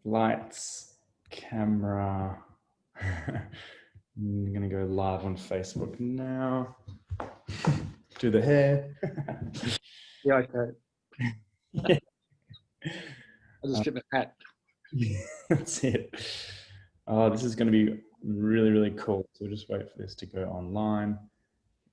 Lights, camera. I'm going to go live on Facebook now. Do the hair. Yeah, okay. Yeah. I'll just get my hat. That's it. Oh, this is going to be really, really cool. So we'll just wait for this to go online.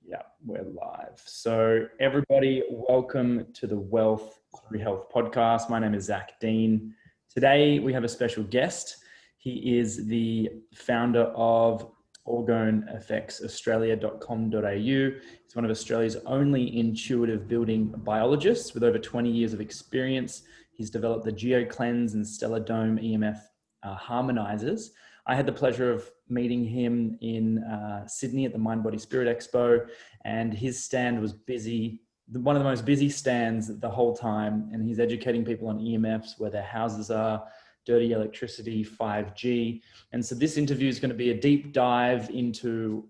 Yeah, we're live. So everybody, welcome to the Wealth Through Health podcast. My name is Deane. Today we have a special guest. He is the founder of orgoneffectsaustralia.com.au. He's one of Australia's only intuitive building biologists with over 20 years of experience. He's developed the GeoCleanse and Stellar Dome EMF harmonizers. I had the pleasure of meeting him in Sydney at the Mind Body Spirit Expo, and his stand was busy, one of the most busy stands the whole time, and he's educating people on EMFs, where their houses are, dirty electricity, 5G. And so this interview is going to be a deep dive into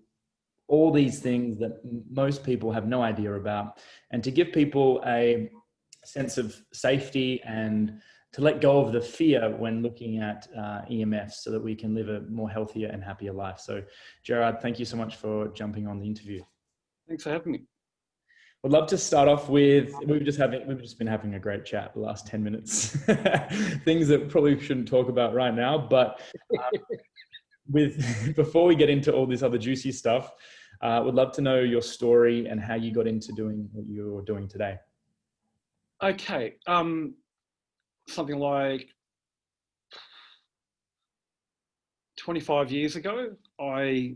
all these things that most people have no idea about, and to give people a sense of safety and to let go of the fear when looking at EMFs so that we can live a more healthier and happier life. So Gerard, thank you so much for jumping on the interview. Thanks for having me. I'd love to start off with, we've just been having a great chat the last 10 minutes. Things that probably shouldn't talk about right now, but before we get into all this other juicy stuff, would love to know your story and how you got into doing what you're doing today. Okay, something like 25 years ago, I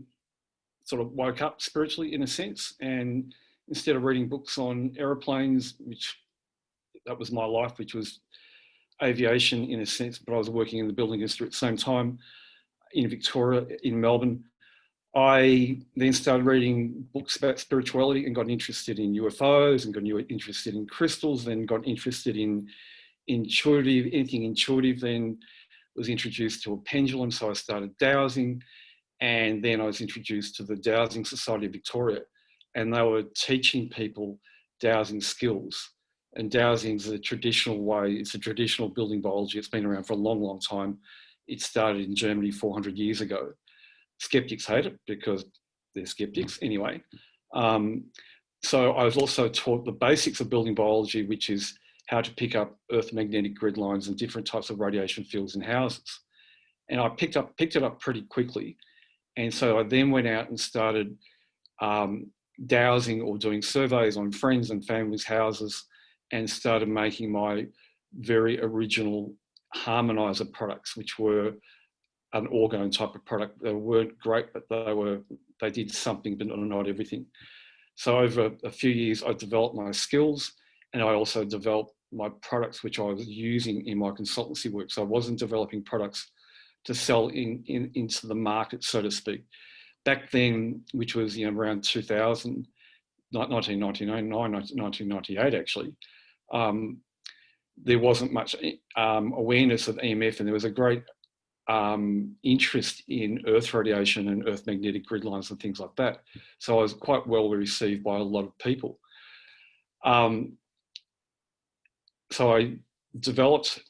sort of woke up spiritually in a sense, and instead of reading books on aeroplanes, which that was my life, which was aviation in a sense, but I was working in the building industry at the same time in Victoria, in Melbourne. I then started reading books about spirituality and got interested in UFOs and got interested in crystals, then got interested in anything intuitive, then was introduced to a pendulum, so I started dowsing, and then I was introduced to the Dowsing Society of Victoria, and they were teaching people dowsing skills. And dowsing is a traditional way, it's a traditional building biology. It's been around for a long, long time. It started in Germany 400 years ago. Skeptics hate it because they're skeptics anyway. So I was also taught the basics of building biology, which is how to pick up earth magnetic grid lines and different types of radiation fields in houses. And I picked it up pretty quickly. And so I then went out and started dowsing or doing surveys on friends and family's houses, and started making my very original harmonizer products, which were an orgone type of product. They weren't great, but they did something, but not everything. So over a few years, I developed my skills, and I also developed my products, which I was using in my consultancy work. So I wasn't developing products to sell into the market, so to speak. Back then, which was around 2000, 1999, 1998 actually, there wasn't much awareness of EMF, and there was a great interest in earth radiation and earth magnetic grid lines and things like that. So I was quite well received by a lot of people. So I developed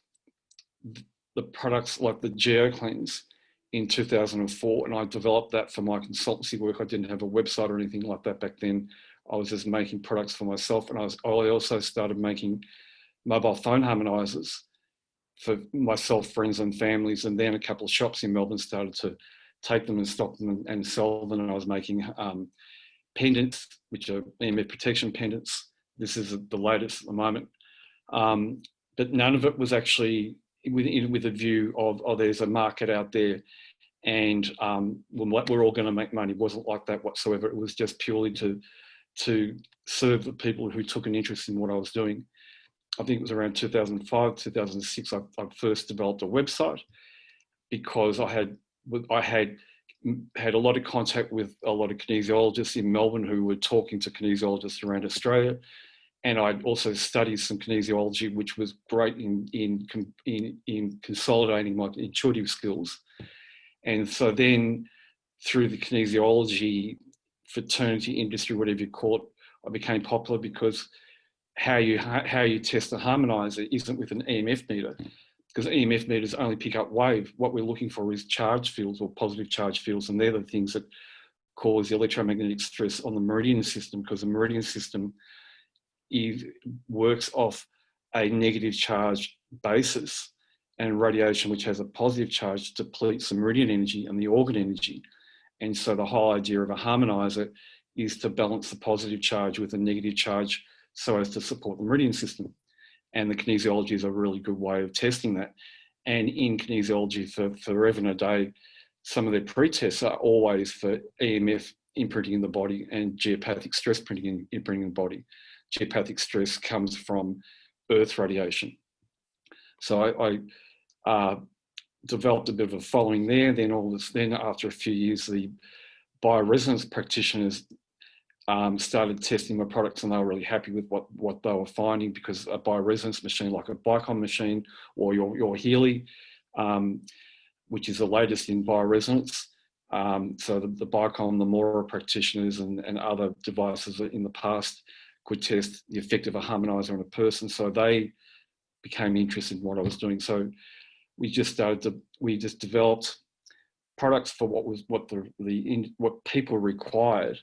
the products like the GeoCleanse in 2004, and I developed that for my consultancy work. I didn't have a website or anything like that back then. I was just making products for myself, and I also started making mobile phone harmonizers for myself, friends and families, and then a couple of shops in Melbourne started to take them and stock them and sell them, and I was making pendants, which are EMF protection pendants. This is the latest at the moment. But none of it was actually with a view of, oh, there's a market out there and we're all going to make money. It wasn't like that whatsoever. It was just purely to serve the people who took an interest in what I was doing. I think it was around 2005, 2006, I first developed a website, because I had a lot of contact with a lot of kinesiologists in Melbourne who were talking to kinesiologists around Australia. And I'd also studied some kinesiology, which was great in consolidating my intuitive skills. And so then through the kinesiology fraternity industry, whatever you call it, I became popular because how you test a harmonizer isn't with an EMF meter, because EMF meters only pick up wave. What we're looking for is charge fields or positive charge fields, and they're the things that cause the electromagnetic stress on the meridian system, because the meridian system works off a negative charge basis, and radiation, which has a positive charge, depletes the meridian energy and the organ energy. And so the whole idea of a harmonizer is to balance the positive charge with a negative charge so as to support the meridian system. And the kinesiology is a really good way of testing that. And in kinesiology, for forever and a day, some of their pre-tests are always for EMF imprinting in the body and geopathic stress imprinting in the body. Geopathic stress comes from Earth radiation. So I developed a bit of a following there. Then after a few years, the bioresonance practitioners started testing my products, and they were really happy with what they were finding, because a bioresonance machine like a Bicom machine or your Healy, which is the latest in bioresonance. So the Bicom, the Mora practitioners and other devices in the past could test the effect of a harmonizer on a person. So they became interested in what I was doing. So we just developed products for what people required.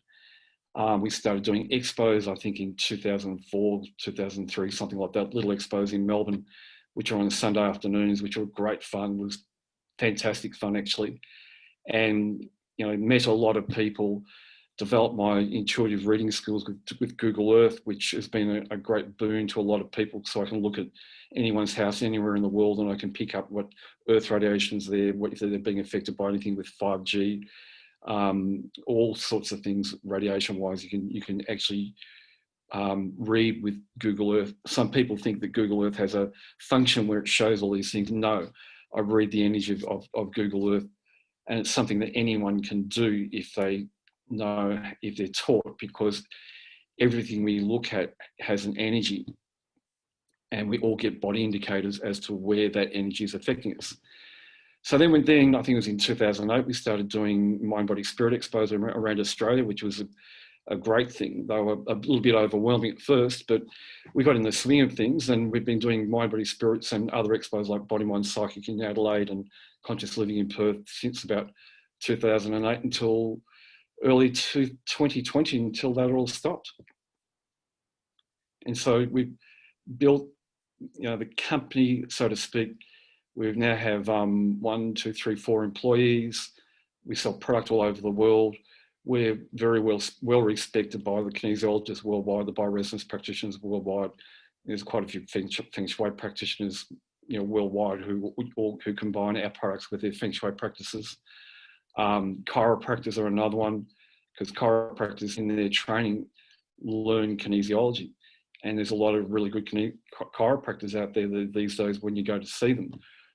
We started doing expos, I think in 2004, 2003, something like that, little expos in Melbourne, which are on Sunday afternoons, which were great fun. It was fantastic fun, actually. And, met a lot of people, developed my intuitive reading skills with Google Earth, which has been a great boon to a lot of people. So I can look at anyone's house anywhere in the world, and I can pick up what Earth radiation's there, if they're being affected by anything with 5G, all sorts of things radiation-wise. You can actually read with Google Earth. Some people think that Google Earth has a function where it shows all these things. No, I read the energy of Google Earth, and it's something that anyone can do if they're taught, because everything we look at has an energy, and we all get body indicators as to where that energy is affecting us. So then I think it was in 2008, we started doing Mind, Body, Spirit expos around Australia, which was a great thing. They were a little bit overwhelming at first, but we got in the swing of things, and we've been doing Mind, Body, Spirits and other expos like Body, Mind, Psychic in Adelaide and Conscious Living in Perth since about 2008 until early 2020, until that all stopped. And so we built, the company, so to speak. We now have 1, 2, 3, 4 employees. We sell product all over the world. We're very well respected by the kinesiologists worldwide, the bioresonance practitioners worldwide. There's quite a few Feng Shui practitioners, worldwide who combine our products with their Feng Shui practices. Chiropractors are another one, because chiropractors in their training learn kinesiology. And there's a lot of really good chiropractors out there these days. When you go to see them,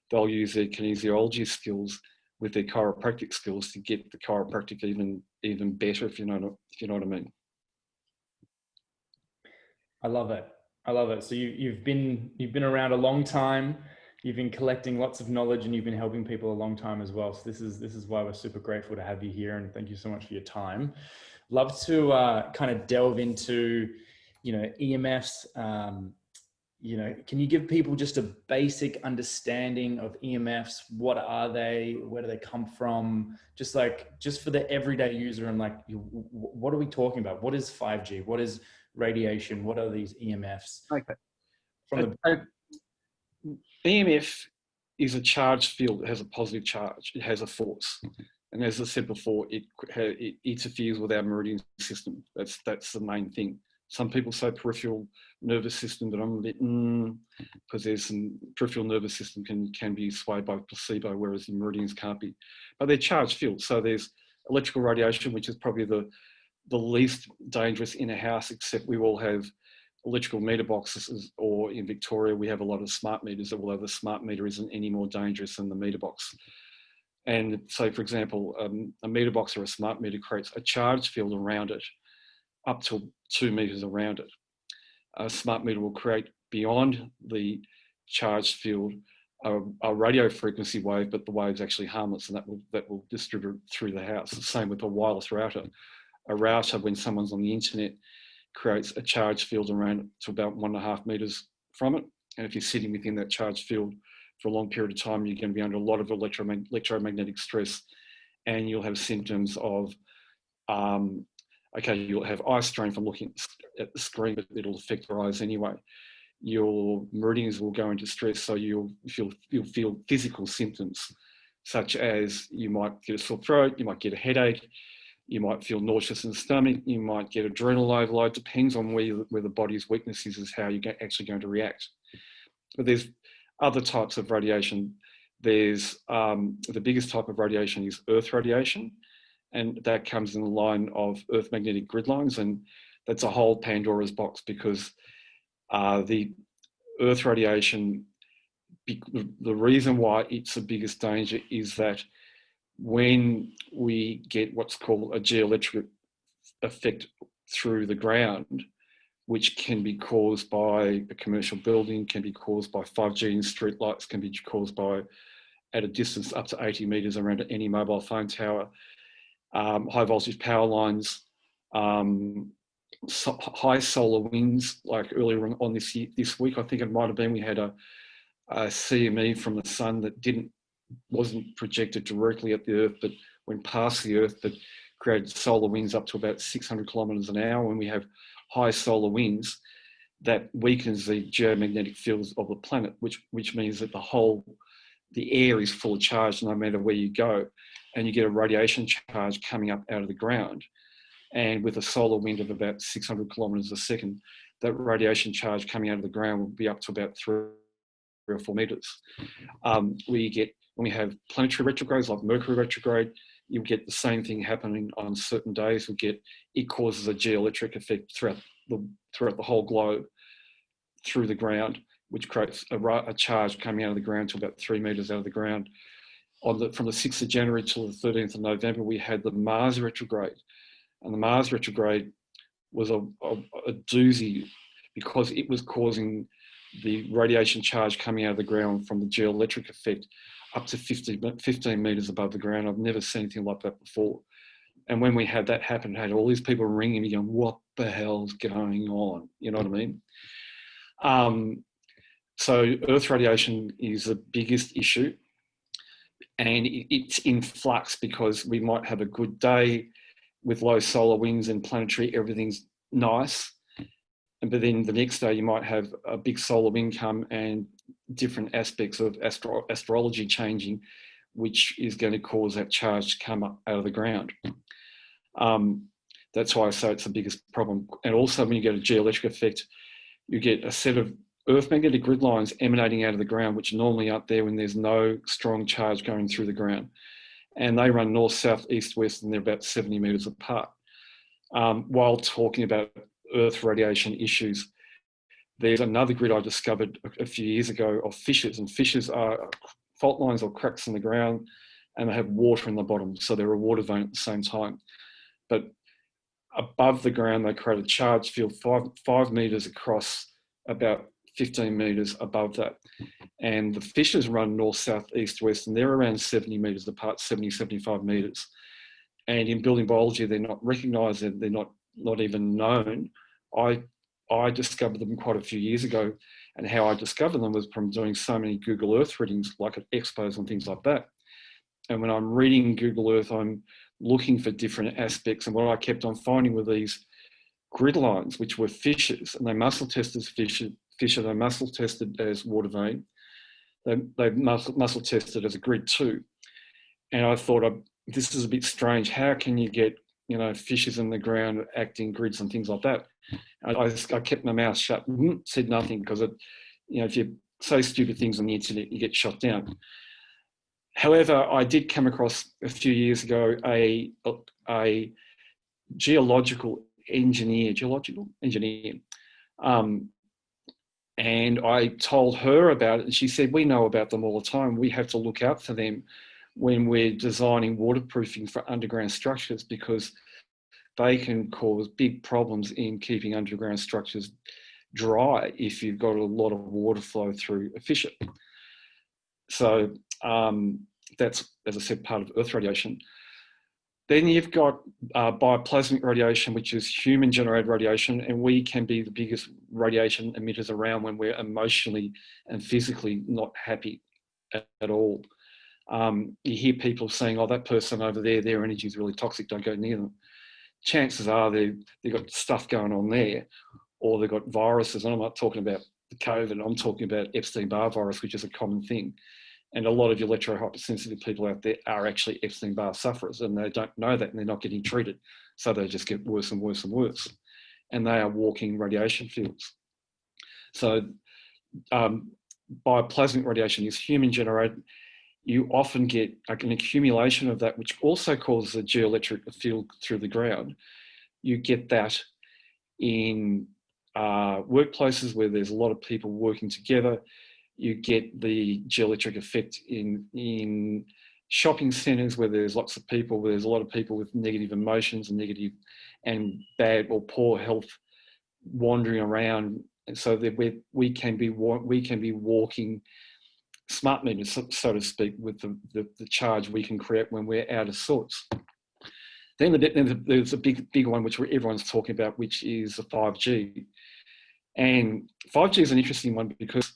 they'll use their kinesiology skills with their chiropractic skills to get the chiropractic even better, if you know what I mean. I love it. So you've been around a long time. You've been collecting lots of knowledge, and you've been helping people a long time as well. So this is why we're super grateful to have you here, and thank you so much for your time. Love to kind of delve into, EMFs. Can you give people just a basic understanding of EMFs? What are they? Where do they come from? Just for the everyday user, and what are we talking about? What is 5G? What is radiation? What are these EMFs? Okay. EMF is a charged field. It has a positive charge. It has a force. And as I said before, it interferes with our meridian system. That's the main thing. Some people say peripheral nervous system, but I'm a bit, because there's some peripheral nervous system can be swayed by placebo, whereas the meridians can't be. But they're charged fields. So there's electrical radiation, which is probably the least dangerous in a house, except we all have electrical meter boxes, or in Victoria, we have a lot of smart meters, although the smart meter isn't any more dangerous than the meter box. And so, for example, a meter box or a smart meter creates a charge field around it, up to 2 meters around it. A smart meter will create beyond the charged field a radio frequency wave, but the wave's actually harmless, and that will distribute through the house. The same with a wireless router. A router, when someone's on the internet, creates a charge field around to about 1.5 meters from it. And if you're sitting within that charge field for a long period of time, you're going to be under a lot of electromagnetic stress, and you'll have symptoms of, okay, you'll have eye strain from looking at the screen, but it'll affect your eyes anyway. Your meridians will go into stress, so you'll feel physical symptoms, such as you might get a sore throat, you might get a headache, you might feel nauseous in the stomach, you might get adrenal overload. Depends on where the body's weakness is how you're actually going to react. But there's other types of radiation. There's the biggest type of radiation is Earth radiation, and that comes in the line of Earth magnetic grid lines, and that's a whole Pandora's box, because the Earth radiation, the reason why it's the biggest danger is that when we get what's called a geoelectric effect through the ground, which can be caused by a commercial building, can be caused by 5G in street lights, can be caused by, at a distance up to 80 meters around any mobile phone tower, high voltage power lines, high solar winds. Like earlier on this week, I think it might have been, we had a CME from the sun that wasn't projected directly at the Earth, but went past the Earth, but created solar winds up to about 600 kilometers an hour. When we have high solar winds, that weakens the geomagnetic fields of the planet, which means that the air is full of charge no matter where you go, and you get a radiation charge coming up out of the ground. And with a solar wind of about 600 kilometers a second, that radiation charge coming out of the ground will be up to about 3 or 4 meters. When we have planetary retrogrades like Mercury retrograde, you get the same thing happening on certain days. It causes a geoelectric effect throughout the whole globe through the ground, which creates a charge coming out of the ground to about 3 meters out of the ground. From the 6th of January till the 13th of November, we had the Mars retrograde. And the Mars retrograde was a doozy, because it was causing the radiation charge coming out of the ground from the geoelectric effect up to 15 meters above the ground. I've never seen anything like that before. And when we had that happen, I had all these people ringing me going, what the hell's going on? You know what I mean? So Earth radiation is the biggest issue, and it's in flux, because we might have a good day with low solar winds and planetary, everything's nice. But then the next day you might have a big solar wind come and different aspects of astrology changing, which is going to cause that charge to come up out of the ground. That's why I say it's the biggest problem. And also when you get a geoelectric effect, you get a set of Earth magnetic grid lines emanating out of the ground, which normally aren't there when there's no strong charge going through the ground. And they run north, south, east, west, and they're about 70 meters apart. While talking about Earth radiation issues, there's another grid I discovered a few years ago of fissures, and fissures are fault lines or cracks in the ground, and they have water in the bottom, so they're a water vein at the same time. But above the ground, they create a charge field 5 meters across, about 15 meters above that. And the fissures run north, south, east, west, and they're around 70 meters apart, 70, 75 meters. And in building biology, they're not recognized, they're not even known. I discovered them quite a few years ago, and how I discovered them was from doing so many Google Earth readings, like at expos and things like that. And when I'm reading Google Earth, I'm looking for different aspects, and what I kept on finding were these grid lines, which were fissures, and they muscle tested as fissure, they muscle tested as water vein, they muscle tested as a grid too. And I thought, this is a bit strange. How can you get, fissures in the ground acting grids and things like that? I kept my mouth shut, said nothing, because if you say stupid things on the internet, you get shot down. However, I did come across a few years ago a geological engineer, and I told her about it, and she said, we know about them all the time. We have to look out for them when we're designing waterproofing for underground structures, because they can cause big problems in keeping underground structures dry if you've got a lot of water flow through a fissure. So that's, as I said, part of Earth radiation. Then you've got bioplasmic radiation, which is human-generated radiation, and we can be the biggest radiation emitters around when we're emotionally and physically not happy at all. You hear people saying, oh, that person over there, their energy is really toxic, don't go near them. Chances are they've got stuff going on there, or they've got viruses, and I'm not talking about the COVID, I'm talking about Epstein-Barr virus, which is a common thing. And a lot of electro-hypersensitive people out there are actually Epstein-Barr sufferers, and they don't know that, and they're not getting treated. So they just get worse and worse and worse. And they are walking radiation fields. So bioplasmic radiation is human-generated. You often get an accumulation of that, which also causes a geoelectric field through the ground. You get that in workplaces where there's a lot of people working together. You get the geoelectric effect in shopping centres where there's lots of people, where there's a lot of people with negative emotions and negative and bad or poor health wandering around. And so that we can be walking smart meters, so to speak, with the charge we can create when we're out of sorts. Then there's a big one which everyone's talking about, which is the 5G. And 5G is an interesting one because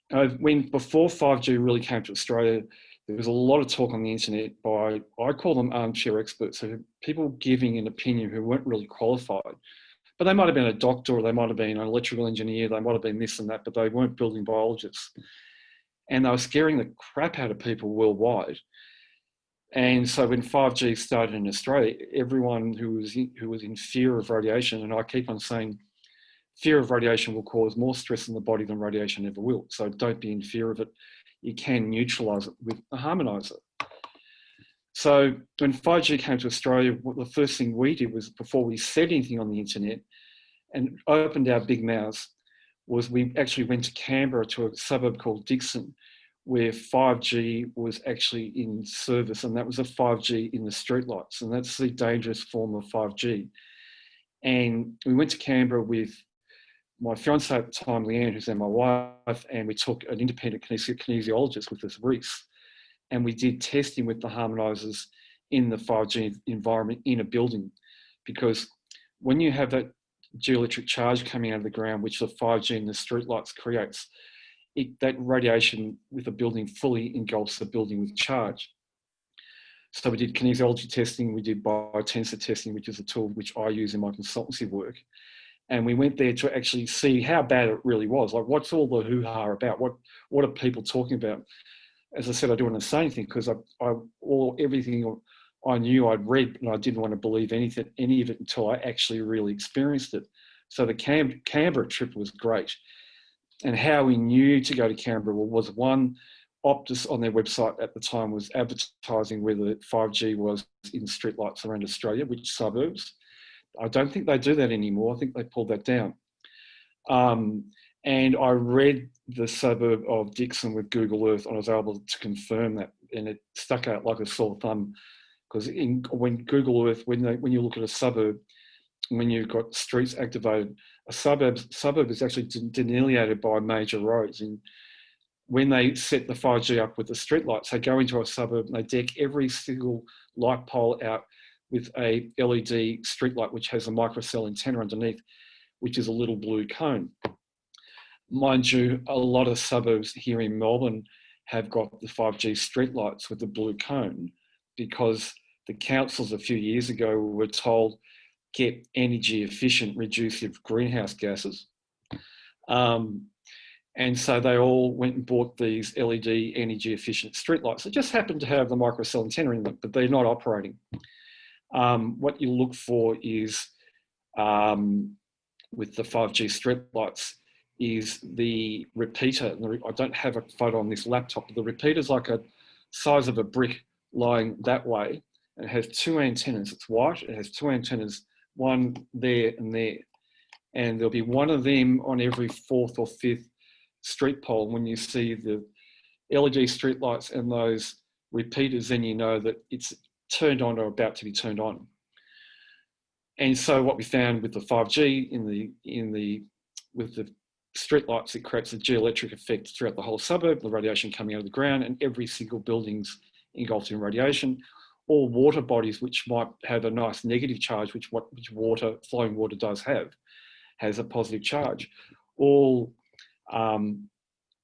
before 5G really came to Australia, there was a lot of talk on the internet by, I call them armchair experts, so people giving an opinion who weren't really qualified. But they might have been a doctor, or they might have been an electrical engineer, they might have been this and that, but they weren't building biologists. And they were scaring the crap out of people worldwide. And so when 5G started in Australia, everyone who was in fear of radiation, and I keep on saying, fear of radiation will cause more stress in the body than radiation ever will. So don't be in fear of it. You can neutralise it with a harmoniser. So when 5G came to Australia, the first thing we did was, before we said anything on the internet and opened our big mouths, was we actually went to Canberra, to a suburb called Dixon, where 5G was actually in service, and that was a 5G in the streetlights, and that's the dangerous form of 5G. And we went to Canberra with my fiancée at the time, Leanne, who's now my wife, and we took an independent kinesiologist with us, Reese, and we did testing with the harmonisers in the 5G environment in a building, because when you have that geoelectric charge coming out of the ground, which the 5G and the streetlights creates, that radiation with a building fully engulfs the building with charge. So we did kinesiology testing, we did biotensor testing, which is a tool which I use in my consultancy work. And we went there to actually see how bad it really was. Like, what's all the hoo-ha about? What are people talking about? As I said, I don't want to say anything because everything I knew I'd read, and I didn't want to believe any of it until I actually really experienced it. So the Canberra trip was great. And how we knew to go to Canberra was, one, Optus on their website at the time was advertising where the 5G was in streetlights around Australia, which suburbs. I don't think they do that anymore. I think they pulled that down. And I read the suburb of Dixon with Google Earth, and I was able to confirm that, and it stuck out like a sore thumb. Because when Google Earth, when you look at a suburb, when you've got streets activated, a suburb is actually delineated by major roads. And when they set the 5G up with the streetlights, they go into a suburb and they deck every single light pole out with a LED streetlight, which has a microcell antenna underneath, which is a little blue cone. Mind you, a lot of suburbs here in Melbourne have got the 5G streetlights with the blue cone, because the councils a few years ago were told, get energy efficient, reduce your greenhouse gases. And so they all went and bought these LED energy efficient streetlights. They just happen to have the microcell antenna in them, but they're not operating. What you look for is, with the 5G streetlights, is the repeater. I don't have a photo on this laptop, but the repeater's like a size of a brick lying that way, and it has two antennas. It's white, it has two antennas, one there and there. And there'll be one of them on every fourth or fifth street pole. When you see the LED streetlights and those repeaters, then you know that it's turned on or about to be turned on. And so what we found with the 5G with the streetlights, it creates a geoelectric effect throughout the whole suburb, the radiation coming out of the ground, and every single building's engulfed in radiation. all water bodies which might have a nice negative charge, which flowing water does have, has a positive charge. All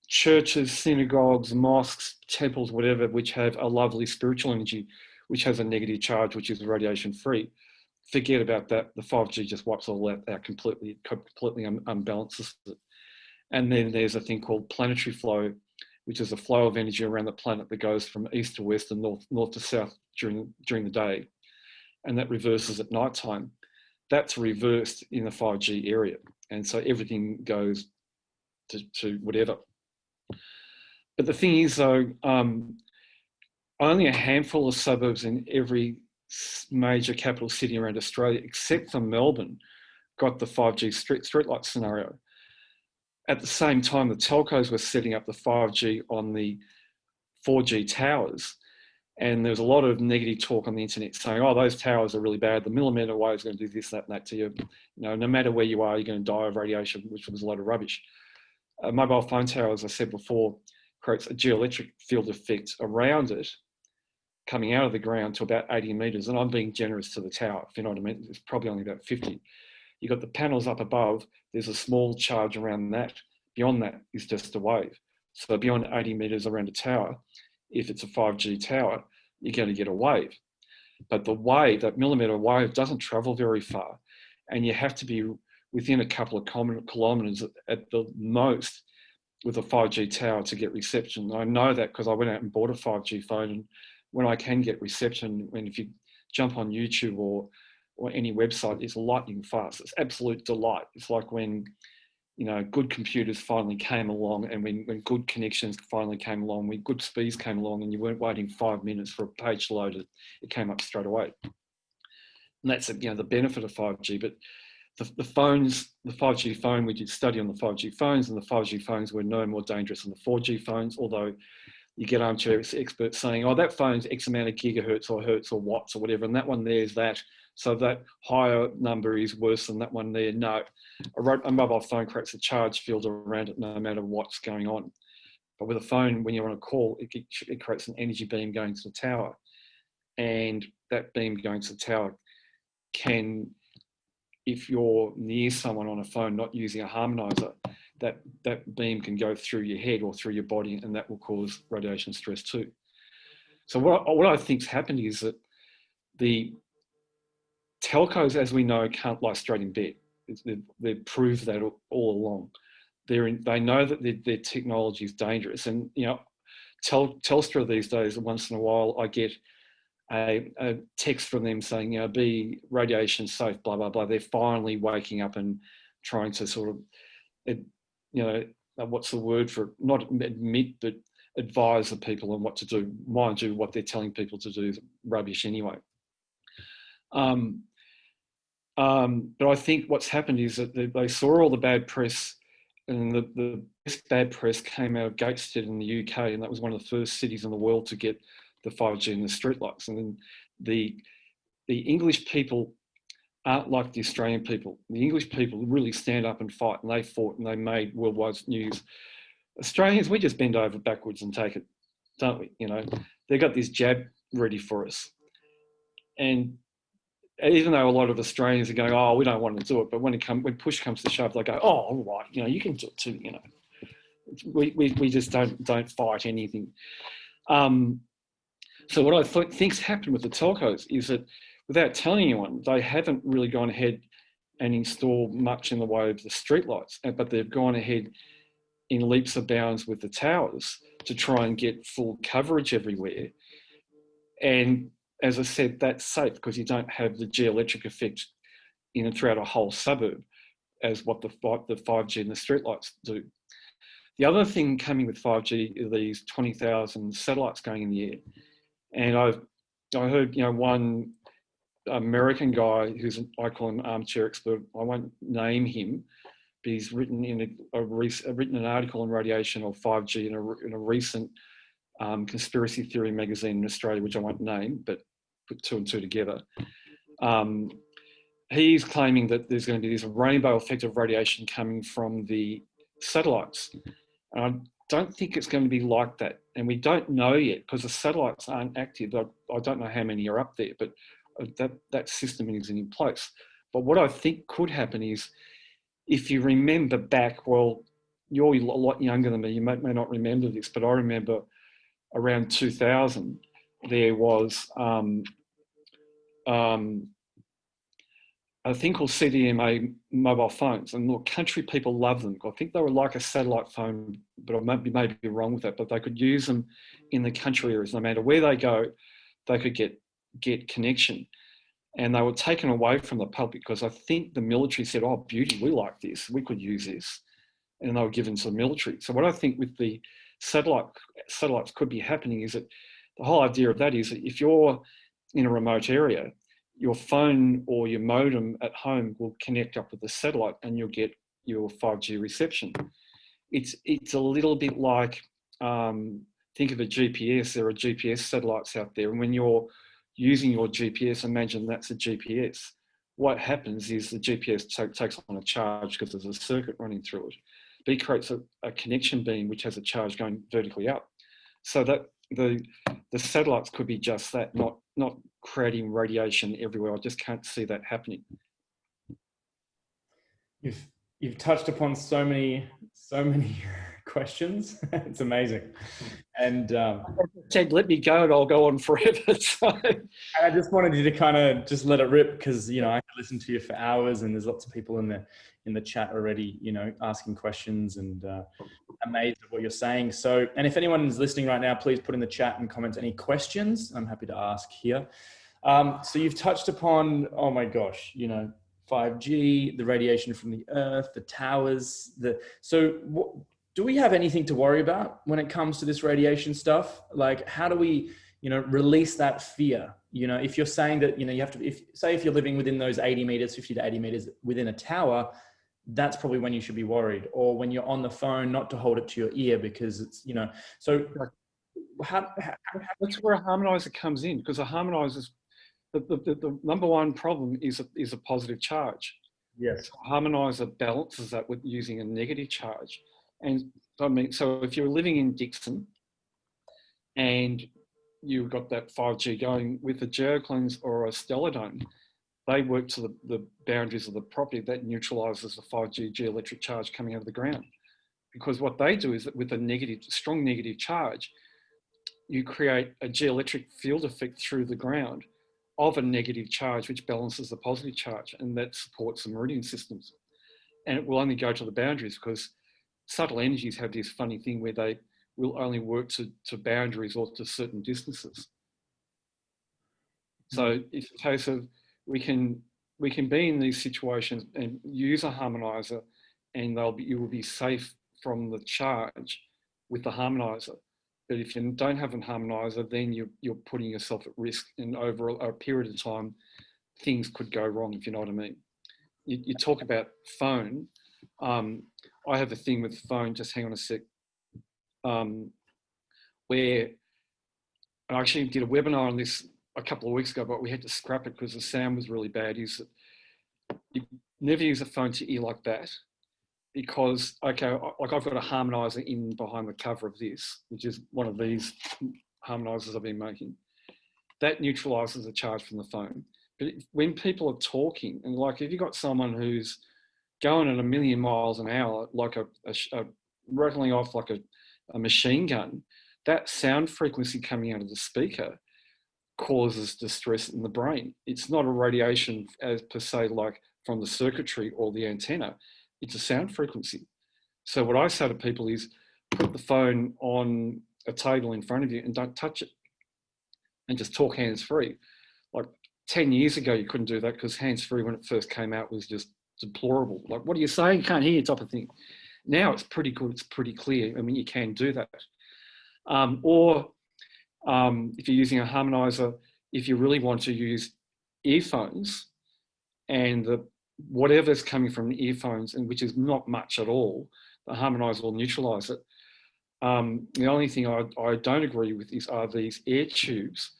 churches, synagogues, mosques, temples, whatever, which have a lovely spiritual energy, which has a negative charge, which is radiation free. Forget about that. The 5G just wipes all that out completely, unbalances it. And then there's a thing called planetary flow, which is a flow of energy around the planet that goes from east to west and north to south during the day. And that reverses at nighttime. That's reversed in the 5G area. And so everything goes to whatever. But the thing is, though, only a handful of suburbs in every major capital city around Australia, except for Melbourne, got the 5G streetlight scenario. At the same time, the telcos were setting up the 5G on the 4G towers. And there was a lot of negative talk on the internet saying, oh, those towers are really bad. The millimetre wave is going to do this, that, and that to you. No matter where you are, you're going to die of radiation, which was a lot of rubbish. A mobile phone tower, as I said before, creates a geoelectric field effect around it, coming out of the ground to about 80 metres. And I'm being generous to the tower, if you know what I mean. It's probably only about 50. You've got the panels up above. There's a small charge around that. Beyond that is just a wave. So beyond 80 metres around a tower, if it's a 5G tower, you're going to get a wave. But the wave, that millimetre wave, doesn't travel very far. And you have to be within a couple of kilometres at the most with a 5G tower to get reception. I know that because I went out and bought a 5G phone, and when I can get reception, when if you jump on YouTube or any website, it's lightning fast. It's absolute delight. It's like when, good computers finally came along, and when good connections finally came along, when good speeds came along, and you weren't waiting 5 minutes for a page to load, it came up straight away. And that's the benefit of 5G. But the phones, the 5G phone, we did study on the 5G phones, and the 5G phones were no more dangerous than the 4G phones, although you get armchair experts saying, oh, that phone's X amount of gigahertz or hertz or watts or whatever, and that one there is that. So that higher number is worse than that one there. No, a mobile phone creates a charge field around it no matter what's going on. But with a phone, when you're on a call, it creates an energy beam going to the tower. And that beam going to the tower can, if you're near someone on a phone not using a harmonizer, that beam can go through your head or through your body, and that will cause radiation stress too. So what I think's happened is that the telcos, as we know, can't lie straight in bed. They've proved that all along. They know that their technology is dangerous. And, Telstra these days, once in a while, I get a text from them saying, be radiation safe, blah, blah, blah. They're finally waking up and trying to sort of, what's the word for it? Not admit, but advise the people on what to do. Mind you, what they're telling people to do is rubbish anyway. But I think what's happened is that they saw all the bad press, and the best bad press came out of Gateshead in the UK, and that was one of the first cities in the world to get the 5G and the streetlights. And then the English people aren't like the Australian people. The English people really stand up and fight, and they fought and they made worldwide news. Australians, we just bend over backwards and take it, don't we? They've got this jab ready for us. And even though a lot of Australians are going, oh, we don't want to do it, but when push comes to shove, they go, oh, all right, you can do it too, We just don't fight anything. So what I think's happened with the telcos is that without telling anyone, they haven't really gone ahead and installed much in the way of the streetlights, but they've gone ahead in leaps and bounds with the towers to try and get full coverage everywhere. And as I said, that's safe because you don't have the geoelectric effect in and throughout a whole suburb as what the 5G and the streetlights do. The other thing coming with 5G are these 20,000 satellites going in the air. And I heard, one American guy I call him armchair expert. I won't name him, but he's written written an article on radiation or 5G in a recent conspiracy theory magazine in Australia, which I won't name, but put two and two together. He's claiming that there's going to be this rainbow effect of radiation coming from the satellites. And I don't think it's going to be like that. And we don't know yet because the satellites aren't active. I don't know how many are up there, but that system isn't in place. But what I think could happen is, if you remember back, well, you're a lot younger than me, you may not remember this, but I remember around 2000, there was a thing called CDMA mobile phones, and look, country people love them. I think they were like a satellite phone, but I may be wrong with that, but they could use them in the country areas. No matter where they go, they could get connection. And they were taken away from the public because I think the military said, oh, beauty, we like this, we could use this. And they were given to the military. So what I think with the satellites could be happening is that the whole idea of that is that if you're in a remote area, your phone or your modem at home will connect up with the satellite and you'll get your 5G reception. It's a little bit like, think of a GPS. There are GPS satellites out there. And when you're using your GPS, imagine that's a GPS. What happens is the GPS takes on a charge because there's a circuit running through it. But it creates a connection beam which has a charge going vertically up. So that the satellites could be just that, not creating radiation everywhere. I just can't see that happening. You've touched upon so many questions. It's amazing. And said, let me go and I'll go on forever. So I just wanted you to kind of just let it rip, because I could listen to you for hours, and there's lots of people in the chat already, asking questions and amazed at what you're saying. So, and if anyone is listening right now, please put in the chat and comment any questions. I'm happy to ask here. So you've touched upon, oh my gosh, 5G, the radiation from the Earth, the towers. Do we have anything to worry about when it comes to this radiation stuff? Like, how do we, release that fear? If you're saying that, you have to, if you're living within those 80 meters, 50 to 80 meters within a tower, that's probably when you should be worried. Or when you're on the phone, not to hold it to your ear, because it's, so that's where a harmonizer comes in, because a harmonizer's the number one problem is a positive charge. Yes. So a harmonizer balances that with using a negative charge. And so if you're living in Dixon and you've got that 5G going with a geoclens or a stellar dome, they work to the boundaries of the property that neutralizes the 5G geoelectric charge coming out of the ground. Because what they do is that with a strong negative charge, you create a geoelectric field effect through the ground of a negative charge, which balances the positive charge, and that supports the meridian systems. And it will only go to the boundaries, because subtle energies have this funny thing where they will only work to boundaries or to certain distances. So it's a case of we can be in these situations and use a harmonizer, and you will be safe from the charge with the harmonizer. But if you don't have a harmonizer, then you're putting yourself at risk, and over a period of time, things could go wrong, if you know what I mean. You talk about phone. I have a thing with phone, just hang on a sec, where I actually did a webinar on this a couple of weeks ago, but we had to scrap it because the sound was really bad. Is that you never use a phone to ear like that, because, okay, like I've got a harmonizer in behind the cover of this, which is one of these harmonizers I've been making. That neutralizes the charge from the phone. But when people are talking, and like if you've got someone who's going at 1,000,000 miles an hour, like a rattling off like a machine gun, that sound frequency coming out of the speaker causes distress in the brain. It's not a radiation as per se, like from the circuitry or the antenna. It's a sound frequency. So what I say to people is, put the phone on a table in front of you and don't touch it, and just talk hands-free. Like 10 years ago, you couldn't do that, because hands-free when it first came out was just deplorable. Like, what are you saying? Can't hear you, type of thing. Now it's pretty good. It's pretty clear. I mean, you can do that. If you're using a harmonizer, if you really want to use earphones, and whatever's coming from the earphones, and which is not much at all, the harmonizer will neutralize it. The only thing I don't agree with are these air tubes,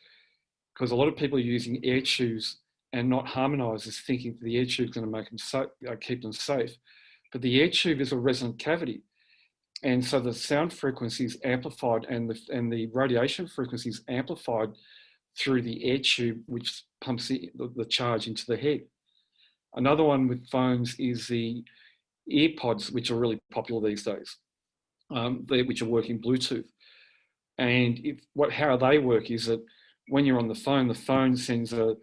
because a lot of people are using air tubes and not harmonizers, thinking the air tube is going to make them keep them safe. But the air tube is a resonant cavity. And so the sound frequency is amplified and the radiation frequency is amplified through the air tube, which pumps the charge into the head. Another one with phones is the Earpods, which are really popular these days, which are working Bluetooth. And how they work is that when you're on the phone sends an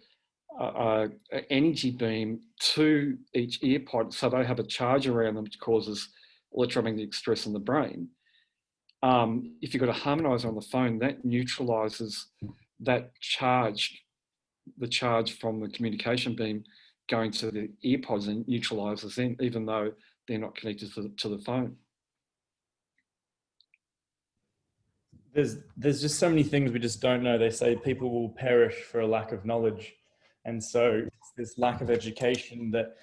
energy beam to each earpod, so they have a charge around them which causes electromagnetic stress in the brain. If you've got a harmonizer on the phone, that neutralizes that charge, the charge from the communication beam going to the earpods, and neutralizes them, even though they're not connected to the phone. There's just so many things we just don't know. They say people will perish for a lack of knowledge. And so it's this lack of education that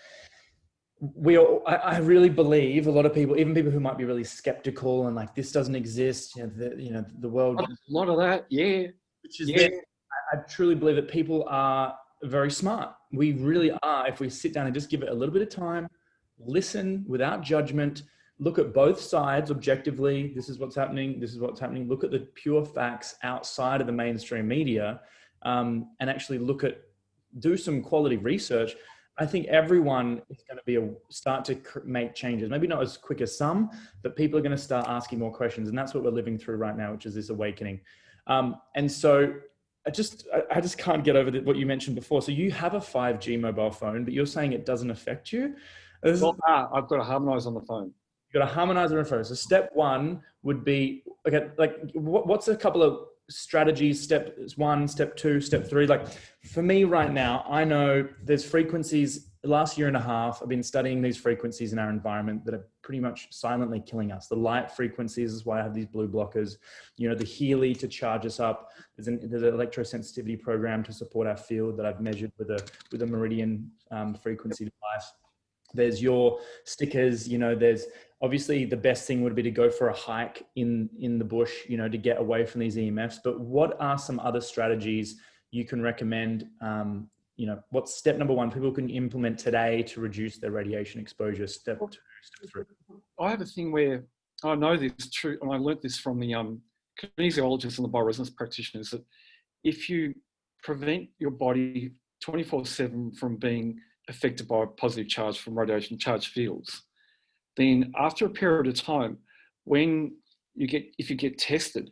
I really believe a lot of people, even people who might be really skeptical and like, this doesn't exist, the world. A lot of that, yeah. Which is there. I truly believe that people are very smart. We really are. If we sit down and just give it a little bit of time, listen without judgment, look at both sides objectively. This is what's happening. This is what's happening. Look at the pure facts outside of the mainstream media, and actually do some quality research. I think everyone is going to start to make changes. Maybe not as quick as some, but people are going to start asking more questions. And that's what we're living through right now, which is this awakening. And so I just can't get over what you mentioned before. So you have a 5G mobile phone, but you're saying it doesn't affect you? I've got a harmonizer on the phone. You've got a harmonizer on the phone. So step one would be, okay, like what's a couple of strategies, step 1, step 2, step 3? Like for me right now, I know there's frequencies. The last year and a half, I've been studying these frequencies in our environment that are pretty much silently killing us. The light frequencies is why I have these blue blockers. The Healy to charge us up. There's an electrosensitivity program to support our field that I've measured with a meridian frequency device. There's your stickers. There's obviously the best thing would be to go for a hike in the bush, to get away from these EMFs. But what are some other strategies you can recommend? What's step number 1 people can implement today to reduce their radiation exposure? Step 2, step 3. I have a thing where I know this is true, and I learnt this from the kinesiologists and the bioresonance practitioners, that if you prevent your body 24/7 from being affected by a positive charge from radiation charged fields, then after a period of time, if you get tested,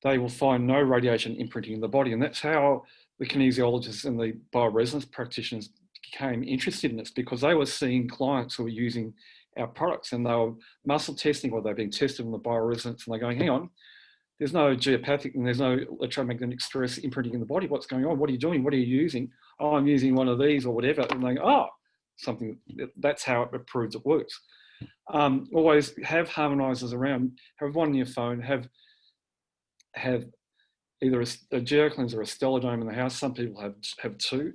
they will find no radiation imprinting in the body. And that's how the kinesiologists and the bioresonance practitioners became interested in this, because they were seeing clients who were using our products and they were muscle testing, or they're being tested on the bioresonance, and they're going, hang on, there's no geopathic and there's no electromagnetic stress imprinting in the body. What's going on? What are you doing? What are you using? Oh, I'm using one of these or whatever. And they go, that's how it proves it works. Always have harmonizers around, have one on your phone, have either a geocleanser or a stellar dome in the house. Some people have 2.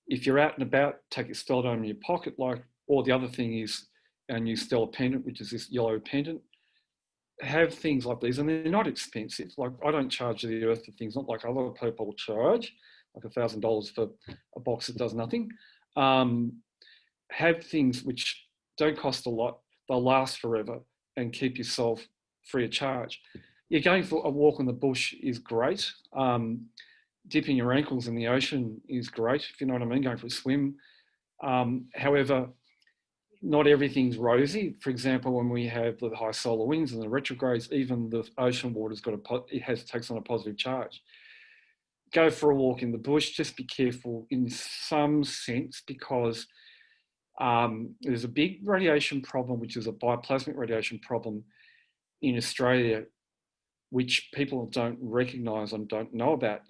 If you're out and about, take your stellar dome in your pocket, or the other thing is our new stellar pendant, which is this yellow pendant. Have things like these, and they're not expensive. Like, I don't charge the earth for things, not like other people charge, like $1,000 for a box that does nothing. Have things which don't cost a lot, they'll last forever, and keep yourself free of charge. Yeah, going for a walk in the bush is great. Dipping your ankles in the ocean is great, if you know what I mean, going for a swim. However, not everything's rosy. For example, when we have the high solar winds and the retrogrades, even the ocean water's takes on a positive charge. Go for a walk in the bush. Just be careful in some sense, because there's a big radiation problem, which is a bioplasmic radiation problem in Australia, which people don't recognise and don't know about,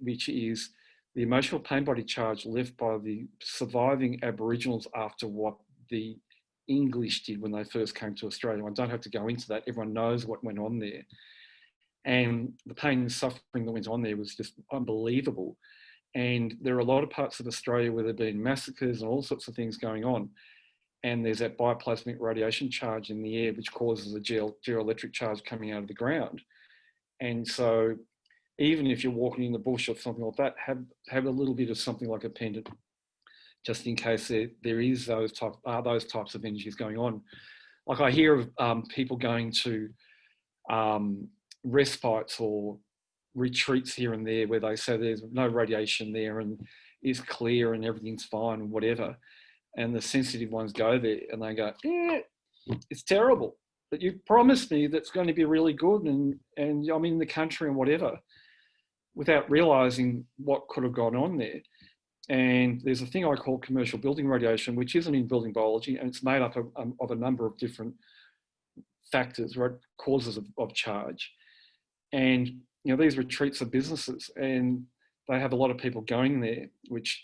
which is the emotional pain body charge left by the surviving Aboriginals after what the English did when they first came to Australia. I don't have to go into that. Everyone knows what went on there. And the pain and suffering that went on there was just unbelievable. And there are a lot of parts of Australia where there have been massacres and all sorts of things going on. And there's that bioplasmic radiation charge in the air, which causes a geoelectric charge coming out of the ground. And so even if you're walking in the bush or something like that, have a little bit of something like a pendant, just in case there is those types of energies going on. like I hear of people going to respites or retreats here and there where they say there's no radiation there and it's clear and everything's fine and whatever. And the sensitive ones go there and they go, yeah, it's terrible. But you promised me that's going to be really good and I'm in the country and whatever, without realising what could have gone on there. And there's a thing I call commercial building radiation, which isn't in building biology, and it's made up of a number of different factors, right, causes of charge. And you know, these retreats are businesses, and they have a lot of people going there, which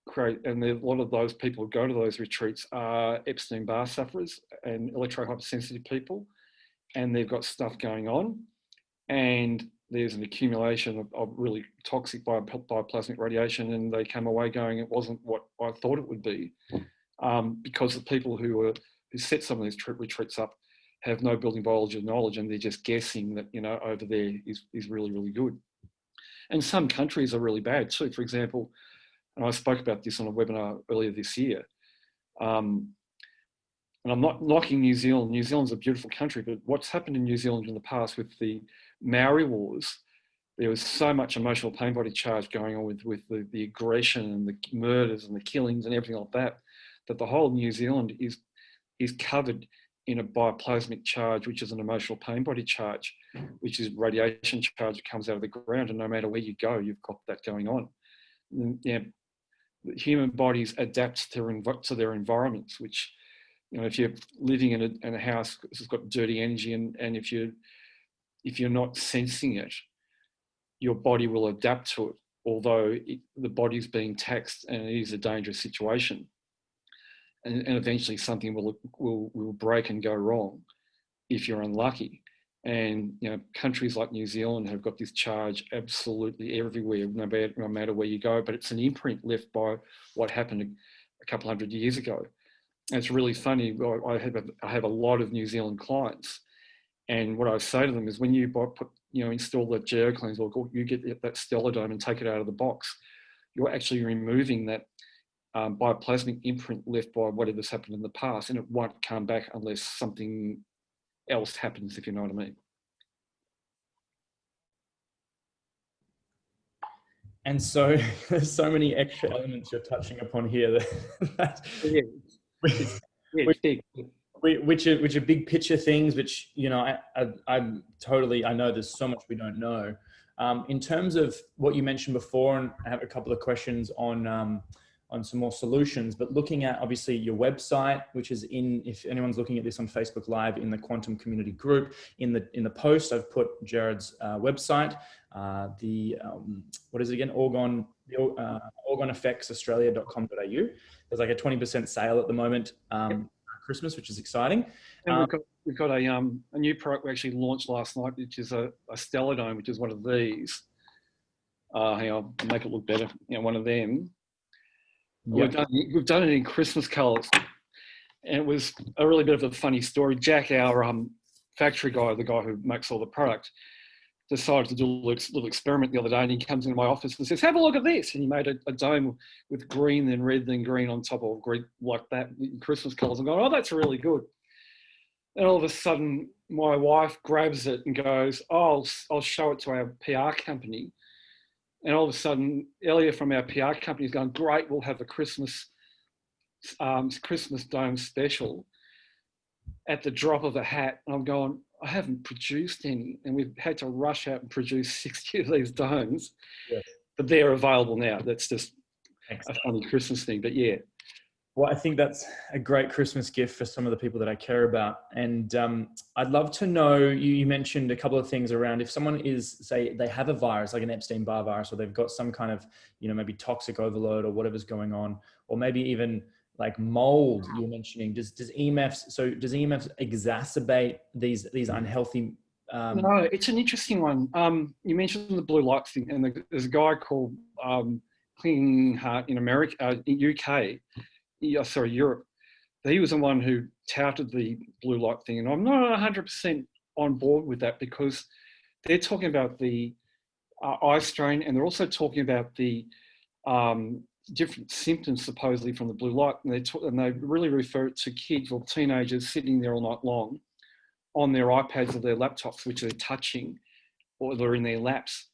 create, and a lot of those people who go to those retreats are Epstein-Barr sufferers and electro-hypersensitive people, and they've got stuff going on, and there's an accumulation of really toxic bioplasmic radiation, and they come away going, it wasn't what I thought it would be, because the people who set some of these retreats up have no building biology knowledge, and they're just guessing that, you know, over there is really, really good. And some countries are really bad too. For example, and I spoke about this on a webinar earlier this year, and I'm not knocking New Zealand. New Zealand's a beautiful country, but what's happened in New Zealand in the past with the Maori Wars, there was so much emotional pain body charge going on with the aggression and the murders and the killings and everything like that, that the whole of New Zealand is covered in a bioplasmic charge, which is an emotional pain body charge, which is radiation charge that comes out of the ground, and no matter where you go, you've got that going on. And, yeah, human bodies adapt to their environments, which, you know, if you're living in a house that's got dirty energy, and if you're not sensing it, your body will adapt to it, although the body's being taxed and it is a dangerous situation. And eventually something will break and go wrong if you're unlucky. And, you know, countries like New Zealand have got this charge absolutely everywhere, no matter where you go, but it's an imprint left by what happened a couple hundred years ago. And it's really funny. I have a lot of New Zealand clients, and what I say to them is, when you install the geocleanse, or you get that stellar dome and take it out of the box, you're actually removing that bioplasmic imprint left by whatever's happened in the past, and it won't come back unless something else happens, if you know what I mean. And so there's so many extra elements you're touching upon here which are big picture things, which, you know, I know there's so much we don't know. In terms of what you mentioned before, and I have a couple of questions on some more solutions, but looking at obviously your website, which is if anyone's looking at this on Facebook Live, in the Quantum Community Group, in the post, I've put Gerard's website, what is it again? organeffectsaustralia.com.au. There's like a 20% sale at the moment, Christmas, which is exciting. And we've got a new product we actually launched last night, which is a stellar dome, which is one of these. Hang on, I'll make it look better. You know, one of them. Yep. We've done it in Christmas colours, and it was a really bit of a funny story. Jack, our factory guy, the guy who makes all the product, decided to do a little experiment the other day, and he comes into my office and says, "Have a look at this." And he made a dome with green, then red, then green on top, of green like that in Christmas colours. I'm going, "Oh, that's really good." And all of a sudden, my wife grabs it and goes, "Oh, I'll show it to our PR company." And all of a sudden, Elia from our PR company is going, "Great, we'll have a Christmas dome special at the drop of a hat." And I'm going, "I haven't produced any." And we've had to rush out and produce 60 of these domes. Yes. But they're available now. That's just a funny Christmas thing. But yeah. Well, I think that's a great Christmas gift for some of the people that I care about. And I'd love to know, you mentioned a couple of things around if someone say they have a virus, like an Epstein-Barr virus, or they've got some kind of, you know, maybe toxic overload or whatever's going on, or maybe even like mold you were mentioning. Does EMFs exacerbate these unhealthy? No, it's an interesting one. You mentioned the blue light thing, and there's a guy called Clean Heart in America, in UK. Europe. He was the one who touted the blue light thing, and I'm not 100% on board with that, because they're talking about the eye strain, and they're also talking about the different symptoms supposedly from the blue light, and they really refer it to kids or teenagers sitting there all night long on their iPads or their laptops, which they're touching, or they're in their laps.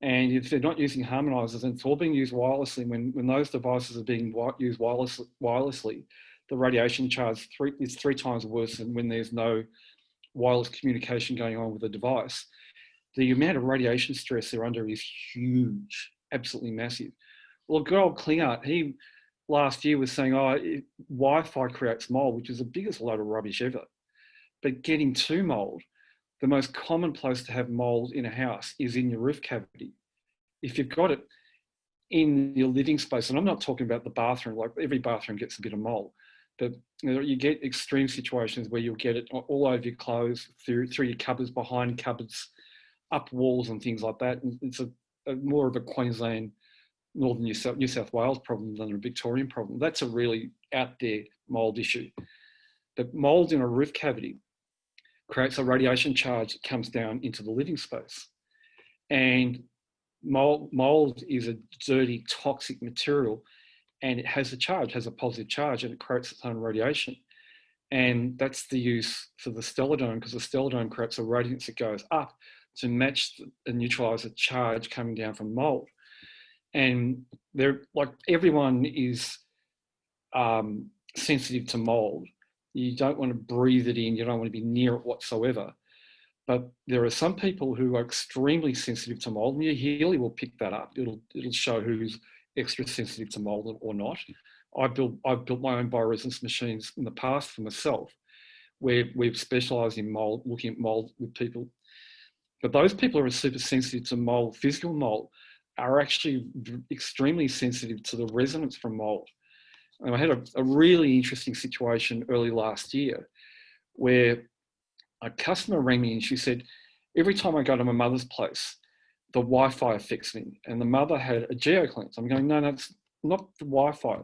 And if they're not using harmonizers, and it's all being used wirelessly, when those devices are being used wirelessly, the radiation charge is 3 times worse than when there's no wireless communication going on with the device. The amount of radiation stress they're under is huge, absolutely massive. Well, good old Klingart, he last year was saying, Wi-Fi creates mold, which is the biggest load of rubbish ever. But getting to mold, the most common place to have mold in a house is in your roof cavity. If you've got it in your living space, and I'm not talking about the bathroom, like every bathroom gets a bit of mold, but you get extreme situations where you'll get it all over your clothes, through your cupboards, behind cupboards, up walls and things like that. And it's more of a Queensland, Northern New South Wales problem than a Victorian problem. That's a really out there mold issue. But mold in a roof cavity creates a radiation charge that comes down into the living space. And mold is a dirty, toxic material, and it has a positive charge, and it creates its own radiation. And that's the use for the stellar dome, because the stellar dome creates a radiance that goes up to match and neutralize the charge coming down from mold. And everyone is sensitive to mold. You don't want to breathe it in. You don't want to be near it whatsoever. But there are some people who are extremely sensitive to mold, and your Healy will pick that up. It'll show who's extra sensitive to mold or not. I've built my own bioresonance machines in the past for myself, where we've specialised in mold, looking at mold with people. But those people who are super sensitive to mold, physical mold, are actually extremely sensitive to the resonance from mold. And I had a really interesting situation early last year where a customer rang me and she said, every time I go to my mother's place, the Wi-Fi affects me. And the mother had a geocleanse. I'm going, no, it's not the Wi-Fi,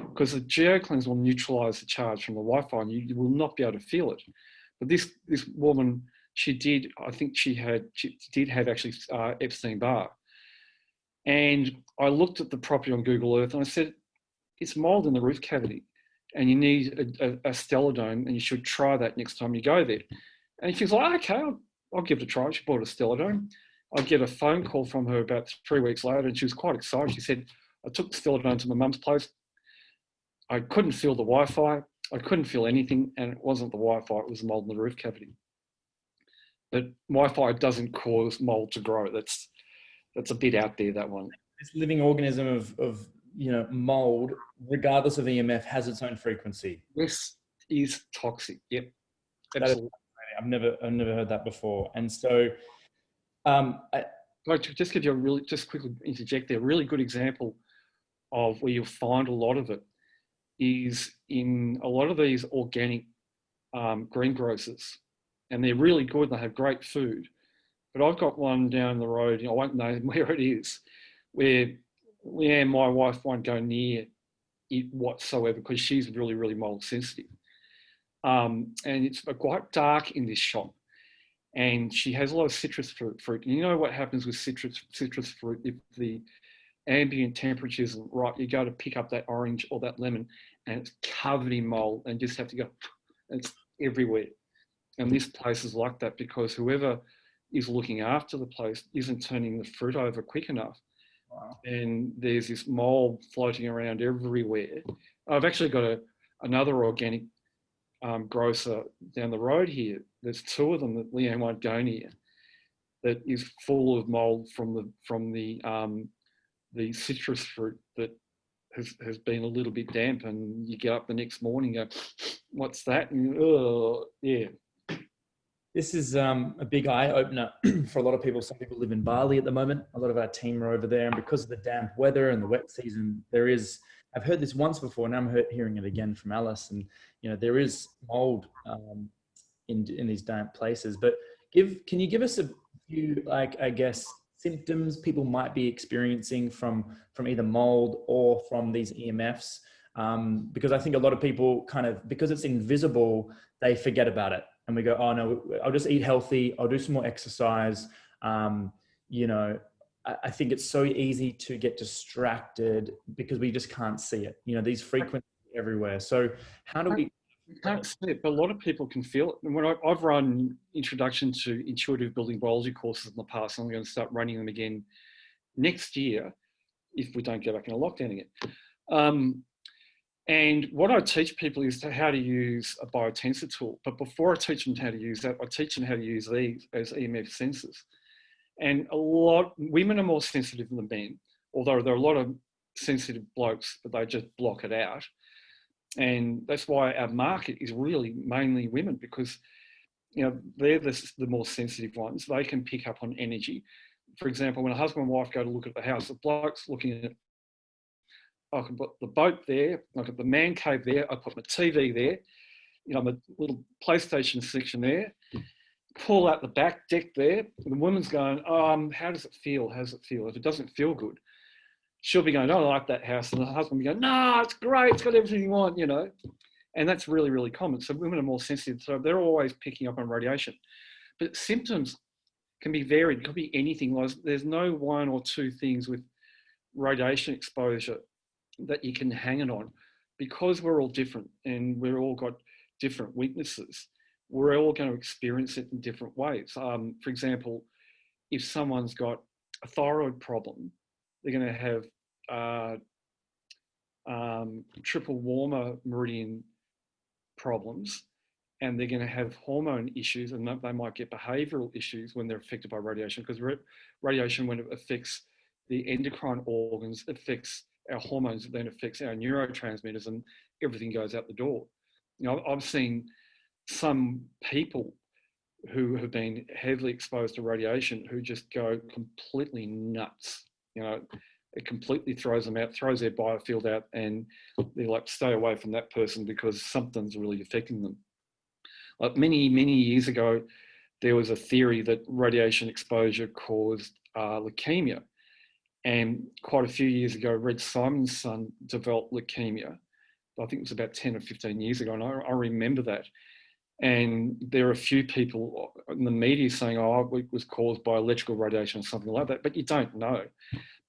because the geocleanse will neutralize the charge from the Wi-Fi and you will not be able to feel it. But this woman, she did have actually Epstein-Barr. And I looked at the property on Google Earth and I said, it's mold in the roof cavity and you need a stellar dome, and you should try that next time you go there. And she's like, okay, I'll give it a try. She bought a stellar dome. I get a phone call from her about 3 weeks later, and she was quite excited. She said, I took the stellar dome to my mum's place. I couldn't feel the Wi-Fi. I couldn't feel anything, and it wasn't the Wi-Fi, it was the mold in the roof cavity. But Wi-Fi doesn't cause mold to grow. That's a bit out there, that one. This living organism of mold, regardless of EMF, has its own frequency. This is toxic. Yep, absolutely. I've never heard that before. And so, I'd like to just give you just quickly interject there. A really good example of where you'll find a lot of it is in a lot of these organic greengrocers, and they're really good. They have great food. But I've got one down the road, I won't know where it is, where my wife won't go near it whatsoever because she's really, really mold sensitive. And it's quite dark in this shop. And she has a lot of citrus fruit. And you know what happens with citrus fruit? If the ambient temperature isn't right, you go to pick up that orange or that lemon and it's covered in mold, and just have to go, it's everywhere. And this place is like that because whoever is looking after the place isn't turning the fruit over quick enough. Wow. And there's this mold floating around everywhere. I've actually got another organic grocer down the road here. There's 2 of them that Leanne won't go near, that is full of mold from the citrus fruit that has been a little bit damp, and you get up the next morning and go, what's that? And yeah. This is a big eye opener for a lot of people. Some people live in Bali at the moment. A lot of our team are over there, and because of the damp weather and the wet season, I've heard this once before, and I'm hearing it again from Alice. And there is mold in these damp places. But can you give us a few, symptoms people might be experiencing from either mold or from these EMFs? Because I think a lot of people because it's invisible, they forget about it. And we go, oh no, I'll just eat healthy. I'll do some more exercise. I think it's so easy to get distracted because we just can't see it. You know, these frequencies everywhere. So how do we? You can't see it, but a lot of people can feel it. And when I've run Introduction to Intuitive Building Biology courses in the past, and I'm going to start running them again next year if we don't go back in a lockdown again. And what I teach people is how to use a biotensor tool. But before I teach them how to use that, I teach them how to use these as EMF sensors. And women are more sensitive than men, although there are a lot of sensitive blokes, but they just block it out. And that's why our market is really mainly women, because they're the more sensitive ones. They can pick up on energy. For example, when a husband and wife go to look at the house, the bloke's looking at, I can put the boat there, I got the man cave there, I put my TV there, my little PlayStation section there, pull out the back deck there. The woman's going, how does it feel? How does it feel? If it doesn't feel good, she'll be going, I like that house. And the husband will be going, no, it's great. It's got everything you want, And that's really, really common. So women are more sensitive. So they're always picking up on radiation. But symptoms can be varied. It could be anything. There's no one or two things with radiation exposure that you can hang it on, because we're all different and we've all got different weaknesses. We're all going to experience it in different ways. For example, if someone's got a thyroid problem, they're going to have triple warmer meridian problems, and they're going to have hormone issues, and they might get behavioural issues when they're affected by radiation, because radiation, when it affects the endocrine organs, affects our hormones, then affects our neurotransmitters, and everything goes out the door. I've seen some people who have been heavily exposed to radiation who just go completely nuts. It completely throws them out, throws their biofield out, and they're like, stay away from that person because something's really affecting them. Like many, many years ago, there was a theory that radiation exposure caused leukemia. And quite a few years ago, Red Simon's son developed leukemia. I think it was about 10 or 15 years ago, and I remember that. And there are a few people in the media saying, it was caused by electrical radiation or something like that, but you don't know.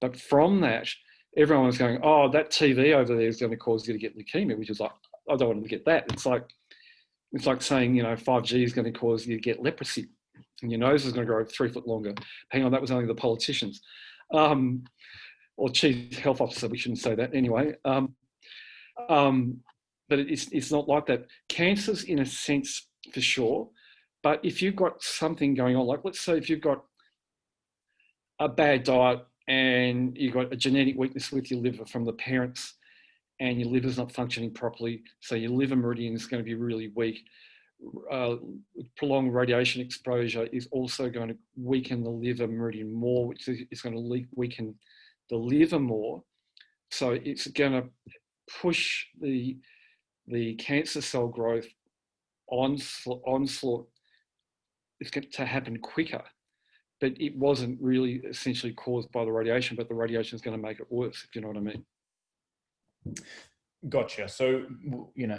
But from that, everyone was going, that TV over there is going to cause you to get leukemia, which is like, I don't want to get that. It's like saying, 5G is going to cause you to get leprosy, and your nose is going to grow 3 foot longer. Hang on, that was only the politicians. Or chief health officer, we shouldn't say that anyway. But it's not like that. Cancer's in a sense for sure, but if you've got something going on, like let's say if you've got a bad diet and you've got a genetic weakness with your liver from the parents, and your liver's not functioning properly, so your liver meridian is going to be really weak. Prolonged radiation exposure is also going to weaken the liver meridian more, which is going to weaken the liver more. So it's going to push the cancer cell growth onslaught. It's going to happen quicker, but it wasn't really essentially caused by the radiation, but the radiation is going to make it worse, if you know what I mean. Gotcha. So,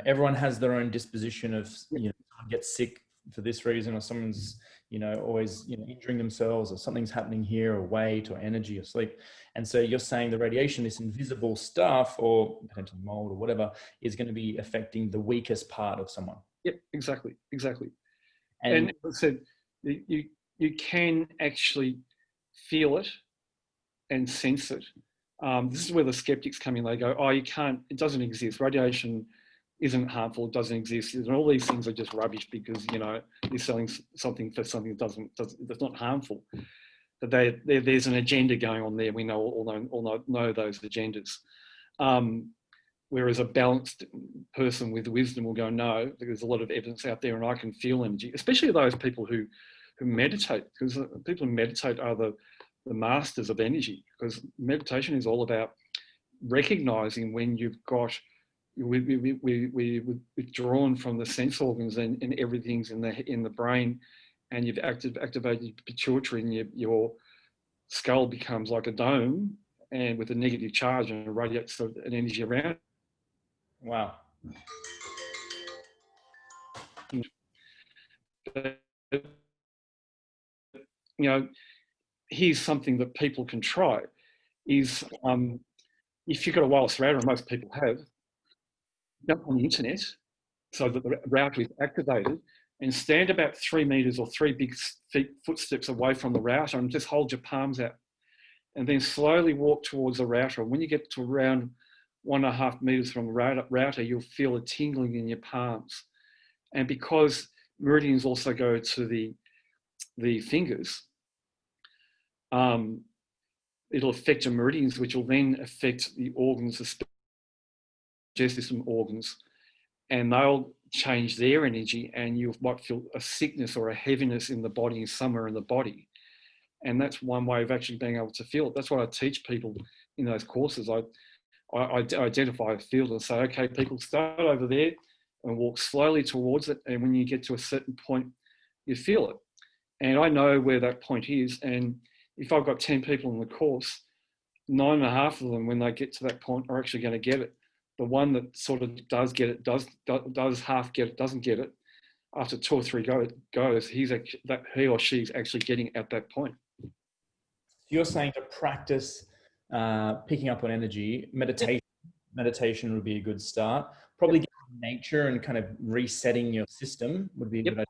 everyone has their own disposition of, someone gets sick for this reason, or someone's, always, injuring themselves, or something's happening here, or weight, or energy, or sleep. And so you're saying the radiation, this invisible stuff, or potentially mold, or whatever, is going to be affecting the weakest part of someone. Yep, exactly. And as I said, you can actually feel it and sense it. This is where the skeptics come in. They go, you can't, it doesn't exist. Radiation isn't harmful, it doesn't exist. And all these things are just rubbish because, you're selling something for something that's not harmful. But there's an agenda going on there. We all know those agendas. Whereas a balanced person with wisdom will go, no, there's a lot of evidence out there and I can feel energy, especially those people who meditate, because people who meditate are the masters of energy, because meditation is all about recognizing when you've got, we've withdrawn from the sense organs and everything's in the brain, and you've activated pituitary, and your skull becomes like a dome and with a negative charge and radiates an energy around. Wow. But, here's something that people can try is if you've got a wireless router, and most people have, jump on the internet so that the router is activated and stand about 3 meters or 3 big footsteps away from the router and just hold your palms out and then slowly walk towards the router. And when you get to around 1.5 meters from the router, you'll feel a tingling in your palms. And because meridians also go to the fingers, it'll affect your meridians, which will then affect the organs, the digestive system organs, and they'll change their energy, and you might feel a sickness or a heaviness in the body, somewhere in the body. And that's one way of actually being able to feel it. That's what I teach people in those courses. I identify a field and say, okay, people, start over there and walk slowly towards it. And when you get to a certain point, you feel it. And I know where that point is. And if I've got 10 people in the course, 9.5 of them, when they get to that point, are actually going to get it. The one that sort of does get it, does half get it, doesn't get it, after 2 or 3 goes, he or she's actually getting at that point. You're saying to practice picking up on energy, meditation would be a good start. Probably get in nature and kind of resetting your system would be a good idea.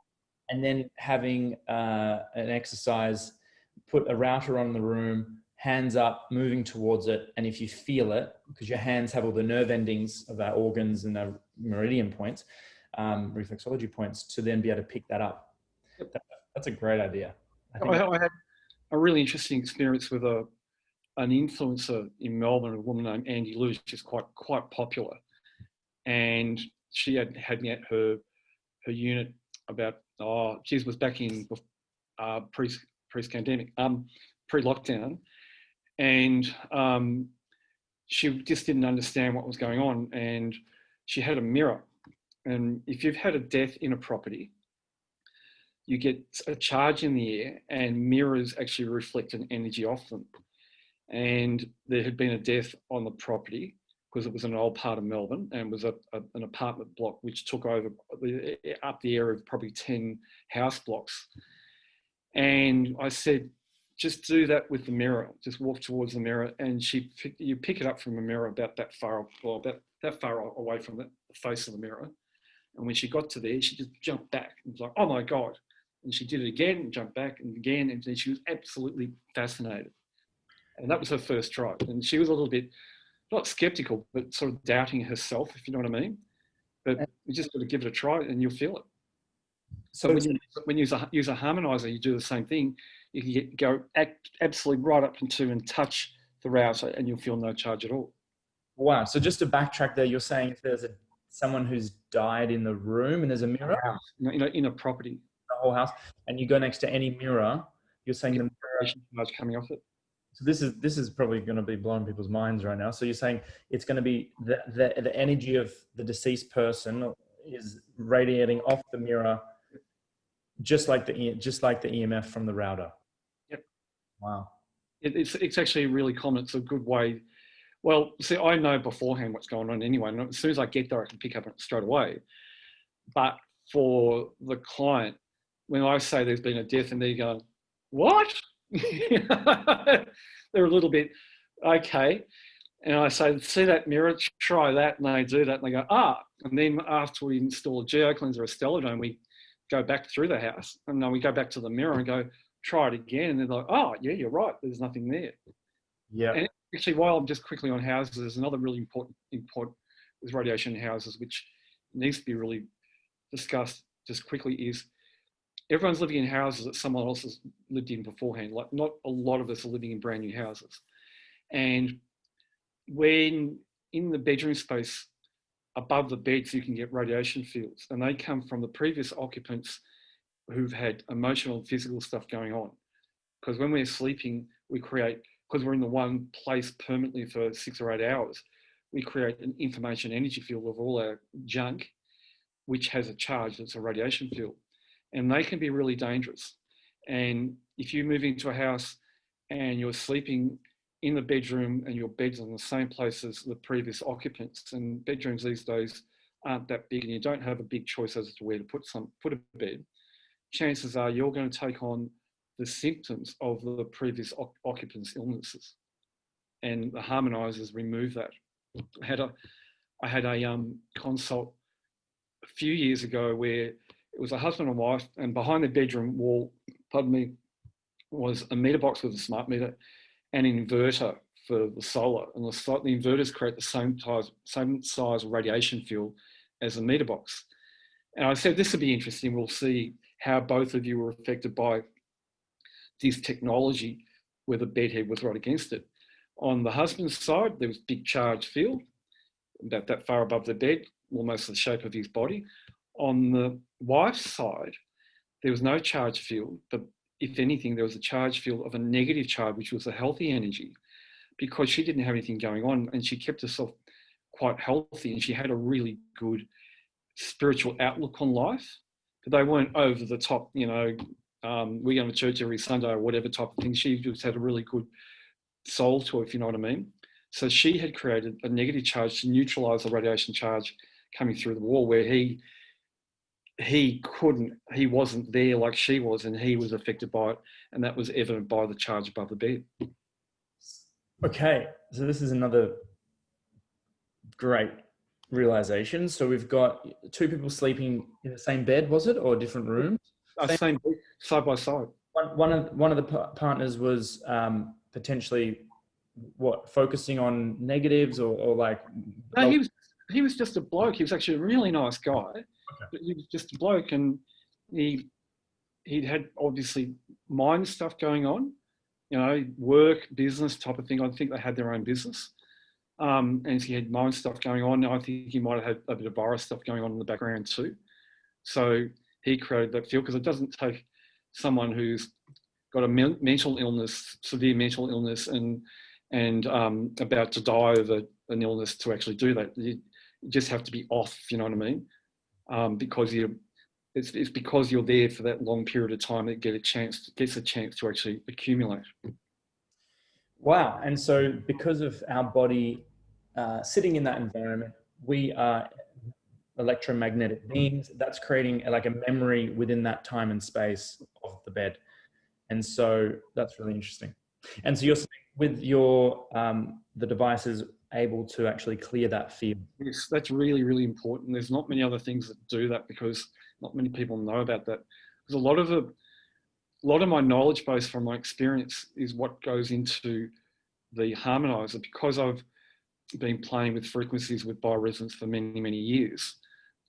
And then having an exercise, put a router on in the room, hands up, moving towards it. And if you feel it, because your hands have all the nerve endings of our organs and our meridian points, reflexology points, to then be able to pick that up. That's a great idea. I had a really interesting experience with an influencer in Melbourne, a woman named Andy Lewis, which is quite popular. And she had me at her unit about, was back in pre-pandemic, pre-lockdown. And she just didn't understand what was going on. And she had a mirror. And if you've had a death in a property, you get a charge in the air, and mirrors actually reflect an energy off them. And there had been a death on the property because it was an old part of Melbourne, and was an apartment block which took over up the area of probably 10 house blocks. And I said, just do that with the mirror. Just walk towards the mirror, and you pick it up from a mirror about that far, or about that far away from the face of the mirror. And when she got to there, she just jumped back and was like, oh my God. And she did it again and jumped back and again. And then she was absolutely fascinated. And that was her first try. And she was a little bit, not skeptical, but sort of doubting herself, if you know what I mean. But you just got to give it a try and you'll feel it. So when you use a harmonizer, you do the same thing. You can go absolutely right up into and touch the router, and you'll feel no charge at all. Wow. So just to backtrack there, you're saying if there's someone who's died in the room and there's a mirror? In a property. The whole house. And you go next to any mirror, you're saying the radiation charge coming off it. So this is probably going to be blowing people's minds right now. So you're saying it's going to be the energy of the deceased person is radiating off the mirror, just like the EMF from the router. Yep. Wow. It's actually really common. It's a good way. Well, see, I know beforehand what's going on anyway. And as soon as I get there, I can pick up it straight away. But for the client, when I say there's been a death and they're going, what? They're a little bit, okay. And I say, see that mirror, try that. And they do that and they go, And then after we install a geocleanser or a stellar dome, we go back through the house and then we go back to the mirror and go, try it again. And they're like, yeah, you're right. There's nothing there. Yeah. And actually, while I'm just quickly on houses, there's another really important with radiation in houses, which needs to be really discussed just quickly, is everyone's living in houses that someone else has lived in beforehand. Like, not a lot of us are living in brand new houses. And when in the bedroom space, above the beds, you can get radiation fields, and they come from the previous occupants who've had emotional and physical stuff going on. Because when we're sleeping, we create, because we're in the one place permanently for 6 or 8 hours, we create an information energy field of all our junk, which has a charge that's a radiation field. And they can be really dangerous. And if you move into a house and you're sleeping in the bedroom and your bed's in the same place as the previous occupants, and bedrooms these days aren't that big and you don't have a big choice as to where to put a bed, chances are you're going to take on the symptoms of the previous occupants' illnesses, and the harmonizers remove that. I had a consult a few years ago where it was a husband and wife, and behind the bedroom wall, pardon me, was a meter box with a smart meter, an inverter for the solar, and the inverters create the same size radiation field as the meter box. And I said, this would be interesting. We'll see how both of you were affected by this technology where the bedhead was right against it. On the husband's side, there was a big charged field, about that far above the bed, almost the shape of his body. On the wife's side, there was no charge field, but if anything, there was a charge field of a negative charge, which was a healthy energy, because she didn't have anything going on and she kept herself quite healthy, and she had a really good spiritual outlook on life. But they weren't over the top, we go to church every Sunday or whatever type of thing. She just had a really good soul to her, if you know what I mean. So she had created a negative charge to neutralize the radiation charge coming through the wall, where he wasn't there like she was, and he was affected by it, and that was evident by the charge above the bed. Okay, so this is another great realization. So we've got two people sleeping in the same bed, was it, or different rooms? Same bed, side by side. One of the partners was potentially focusing on negatives or like. No, he was just a bloke. He was actually a really nice guy. Okay. But he was just a bloke, and he'd had obviously mind stuff going on, work, business type of thing. I think they had their own business. And he had mind stuff going on. I think he might have had a bit of virus stuff going on in the background too. So he created that field, because it doesn't take someone who's got a mental illness, severe mental illness, and about to die of an illness to actually do that. You just have to be off, you know what I mean? Because it's because you're there for that long period of time that gets a chance to actually accumulate. Wow. And so because of our body sitting in that environment, we are electromagnetic beings. That's creating like a memory within that time and space of the bed. And so that's really interesting. And so you're saying with your, the device is able to actually clear that field. Yes, that's really, really important. There's not many other things that do that, because not many people know about that. Because a lot of my knowledge base from my experience is what goes into the harmonizer, because I've been playing with frequencies with bioresonance for many, many years.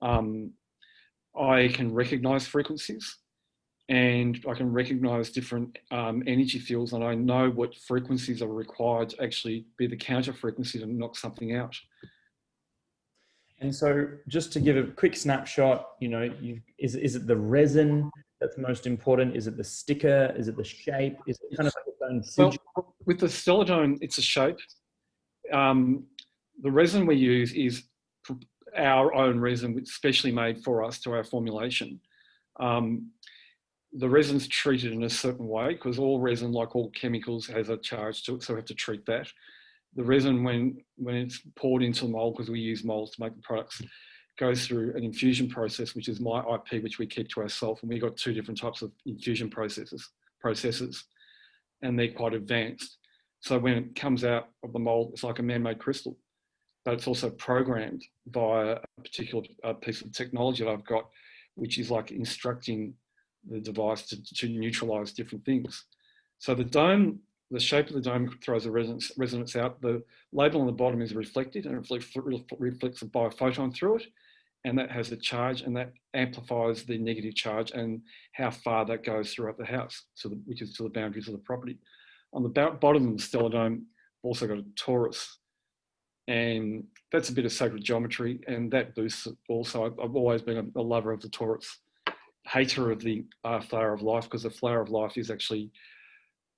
I can recognize frequencies, and I can recognize different energy fields, and I know what frequencies are required to actually be the counter frequency to knock something out. And so just to give a quick snapshot, is it the resin that's most important? Is it the sticker? Is it the shape? Is it kind of like its own sigil? Well, with the Stellar Dome, it's a shape. The resin we use is our own resin, which is specially made for us to our formulation. The resin's treated in a certain way, because all resin, like all chemicals, has a charge to it, so we have to treat that. The resin, when it's poured into the mold, because we use molds to make the products, goes through an infusion process, which is my IP, which we keep to ourselves. And we've got two different types of infusion processes, and they're quite advanced. So when it comes out of the mold, it's like a man-made crystal, but it's also programmed via a particular piece of technology that I've got, which is like instructing the device to neutralize different things. So the dome, the shape of the dome throws a resonance out. The label on the bottom is reflected, and it reflects a biophoton through it, and that has a charge, and that amplifies the negative charge and how far that goes throughout the house, which is to the boundaries of the property. On the bottom of the Stellar Dome, I've also got a torus, and that's a bit of sacred geometry, and that boosts it also. I've always been a lover of the torus, hater of the flower of life, because the flower of life is actually,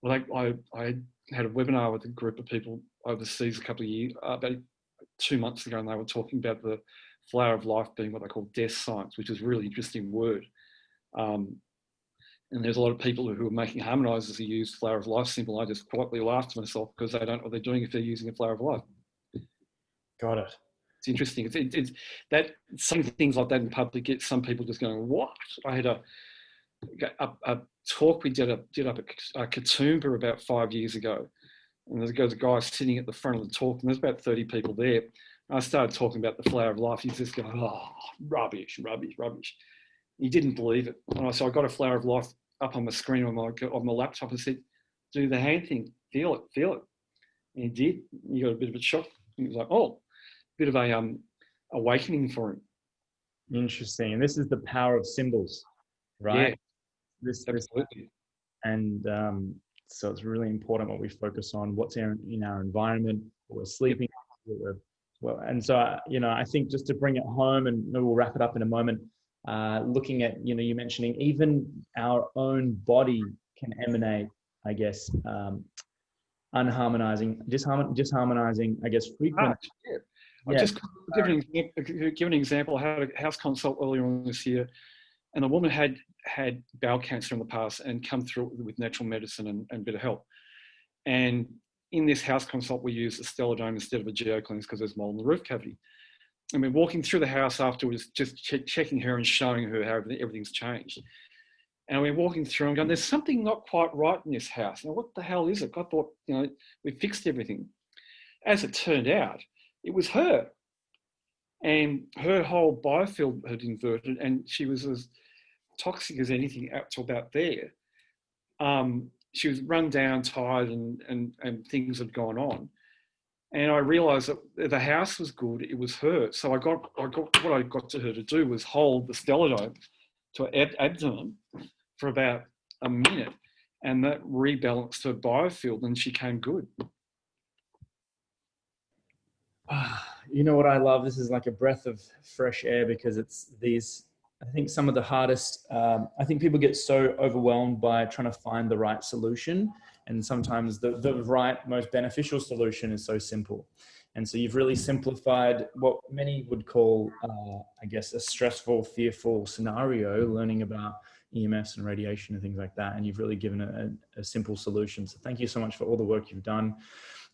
well, I had a webinar with a group of people overseas a couple of years, about 2 months ago, and they were talking about the flower of life being what they call death science, which is a really interesting word. And there's a lot of people who are making harmonizers who use flower of life symbol. I just quietly laugh to myself, because they don't know what they're doing if they're using a flower of life. Got it. It's interesting. It's that some things like that in public get some people just going, what? I had talk we did up at Katoomba about 5 years ago. And there's a guy sitting at the front of the talk, and there's about 30 people there. And I started talking about the flower of life. He's just going, oh, rubbish. He didn't believe it. And I got a flower of life up on my screen on my laptop and said, do the hand thing, feel it. And he did. He got a bit of a shock. He was like, oh, a bit of a awakening for him. Interesting. And this is the power of symbols, right? Yeah, absolutely. And so it's really important what we focus on, what's in our environment, what we're sleeping. Well, and so, I think just to bring it home, and maybe we'll wrap it up in a moment, looking at, you mentioning even our own body can emanate, I guess, disharmonizing, I guess, frequency. Yeah. I'll just give an example. I had a house consult earlier on this year, and a woman had bowel cancer in the past and come through with natural medicine and a bit of help. And in this house consult, we used a stellar dome instead of a geocleanse because there's mold in the roof cavity. And we're walking through the house afterwards, just checking her and showing her how everything's changed. And we're walking through and going, there's something not quite right in this house. Now, what the hell is it? I thought, we fixed everything. As it turned out, it was her. And her whole biofield had inverted, and she was as toxic as anything up to about there. She was run down, tired, and things had gone on. And I realised that the house was good, it was her. So what I got to her to do was hold the stellar dome to her abdomen for about a minute, and that rebalanced her biofield, and she came good. You know what I love? This is like a breath of fresh air, because it's these, I think some of the hardest, I think people get so overwhelmed by trying to find the right solution. And sometimes the right, most beneficial solution is so simple. And so you've really simplified what many would call, I guess, a stressful, fearful scenario, learning about EMFs and radiation and things like that. And you've really given a simple solution. So thank you so much for all the work you've done.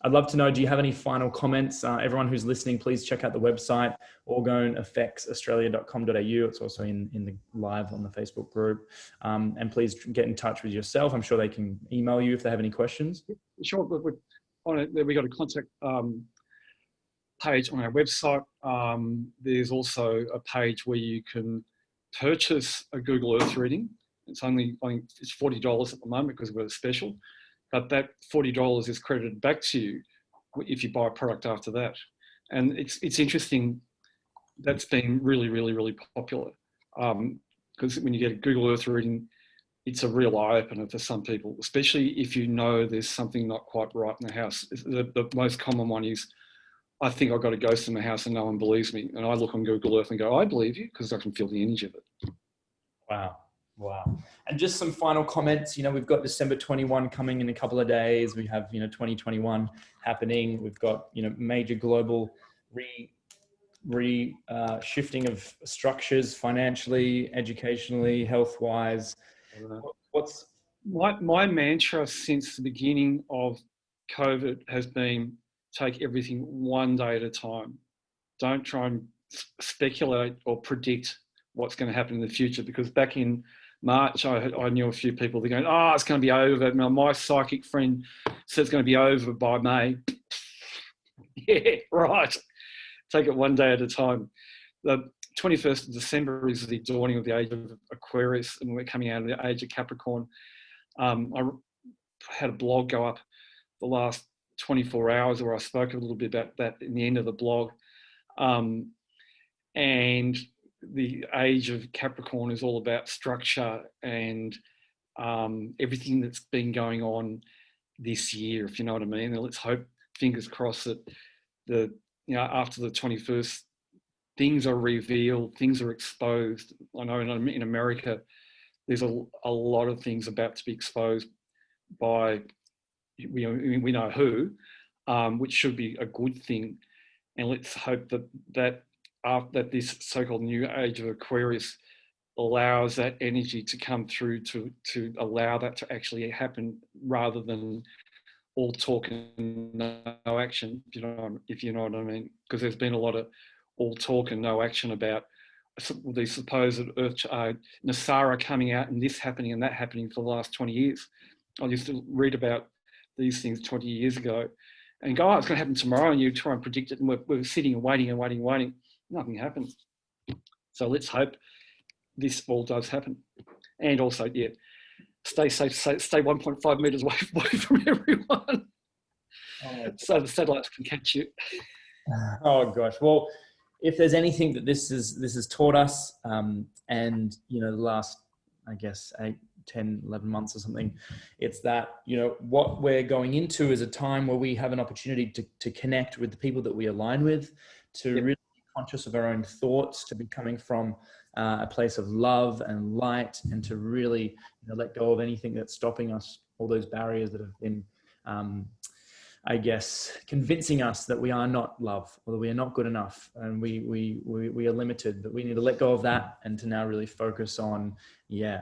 I'd love to know, do you have any final comments? Everyone who's listening, please check out the website, orgoneeffectsaustralia.com.au. It's also in the live on the Facebook group. And please get in touch with yourself. I'm sure they can email you if they have any questions. Sure. We got a contact page on our website. There's also a page where you can purchase a Google Earth reading. It's only, I think it's $40 at the moment because we've got a special. But that $40 is credited back to you if you buy a product after that. And it's interesting, that's been really, really, really popular. Because when you get a Google Earth reading, it's a real eye-opener for some people, especially if you know there's something not quite right in the house. The most common one is, I think I've got a ghost in the house and no one believes me. And I look on Google Earth and go, I believe you, because I can feel the energy of it. Wow. And just some final comments. We've got December 21 coming in a couple of days. We have, 2021 happening. We've got, major global shifting of structures financially, educationally, health-wise. What's my mantra since the beginning of COVID has been, take everything one day at a time. Don't try and speculate or predict what's going to happen in the future, because back in March, I knew a few people, they're going, it's going to be over. Now, my psychic friend said it's going to be over by May. Yeah, right. Take it one day at a time. The 21st of December is the dawning of the age of Aquarius, and we're coming out of the age of Capricorn. I had a blog go up the last 24 hours where I spoke a little bit about that in the end of the blog. And the age of Capricorn is all about structure and everything that's been going on this year, if you know what I mean. And let's hope, fingers crossed, that after the 21st, things are revealed, things are exposed. I know in America, there's a lot of things about to be exposed by, we know who, which should be a good thing. And let's hope that this so-called new age of Aquarius allows that energy to come through to allow that to actually happen, rather than all talk and no action, if you know what I mean. Because there's been a lot of all talk and no action about these supposed Earth Nasara coming out and this happening and that happening for the last 20 years. I used to read about these things 20 years ago and go, oh, it's going to happen tomorrow, and you try and predict it, and we're sitting and waiting and waiting and waiting. Nothing happens. So let's hope this all does happen. And also, yeah, stay safe, stay 1.5 meters away from everyone. So the satellites can catch you. Oh gosh. Well, if there's anything that this has taught us, and you know, the last, I guess, 8, 10, 11 months or something, it's that, you know, what we're going into is a time where we have an opportunity to connect with the people that we align with, to really be conscious of our own thoughts, to be coming from a place of love and light, and to really, you know, let go of anything that's stopping us, all those barriers that have been, I guess, convincing us that we are not love, or that we are not good enough, and we are limited. But we need to let go of that, and to now really focus on, you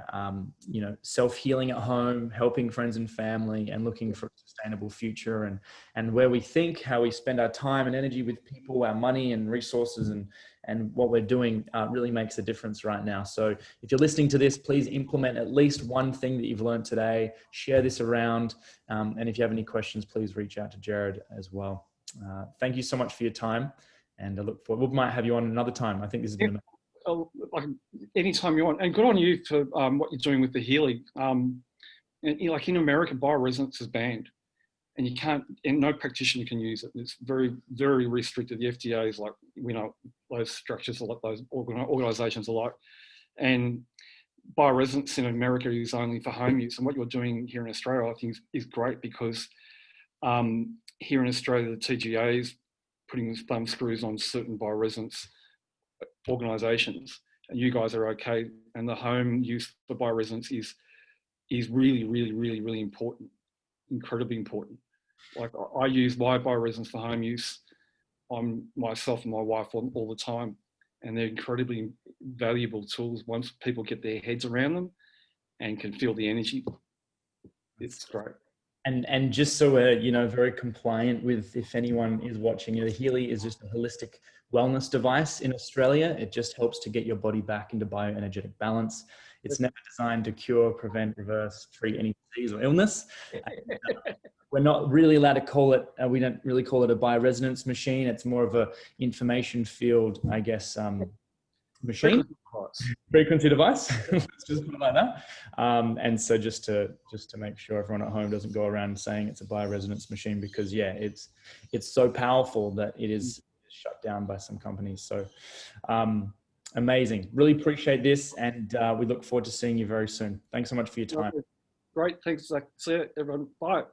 know, self-healing at home, helping friends and family, and looking for a sustainable future, and where we think, how we spend our time and energy with people, our money and resources, and what we're doing really makes a difference right now. So if you're listening to this, please implement at least one thing that you've learned today. Share this around. And if you have any questions, please reach out to Gerard as well. Thank you so much for your time. And I look forward. We might have you on another time. I think this has been like anytime you want. And good on you for what you're doing with the Healy. And, you know, like in America, bioresonance is banned. And you can't, and no practitioner can use it. It's very, very restricted. The FDA is like, you know, those structures are like, those organizations are like. And bioresonance in America is only for home use. And what you're doing here in Australia, I think, is great, because here in Australia, the TGA is putting thumb screws on certain bioresonance organizations. And you guys are okay. And the home use for bioresonance is really, really, really, really important. Incredibly important. Like, I use my bioresonance for home use on myself and my wife all the time, and they're incredibly valuable tools once people get their heads around them and can feel the energy. It's great. And just so we're, you know, very compliant with, if anyone is watching, you know, the Healy is just a holistic wellness device in Australia. It just helps to get your body back into bioenergetic balance. It's never designed to cure, prevent, reverse, treat any disease or illness. We're not really allowed to call it, we don't really call it a bioresonance machine. It's more of a information field, I guess, machine. Frequency device. Let's just put it like that. And so just to make sure everyone at home doesn't go around saying it's a bioresonance machine, because yeah, it's so powerful that it is shut down by some companies. So amazing. Really appreciate this, and we look forward to seeing you very soon. Thanks so much for your time. Great. Thanks, Zach. See you, everyone. Bye.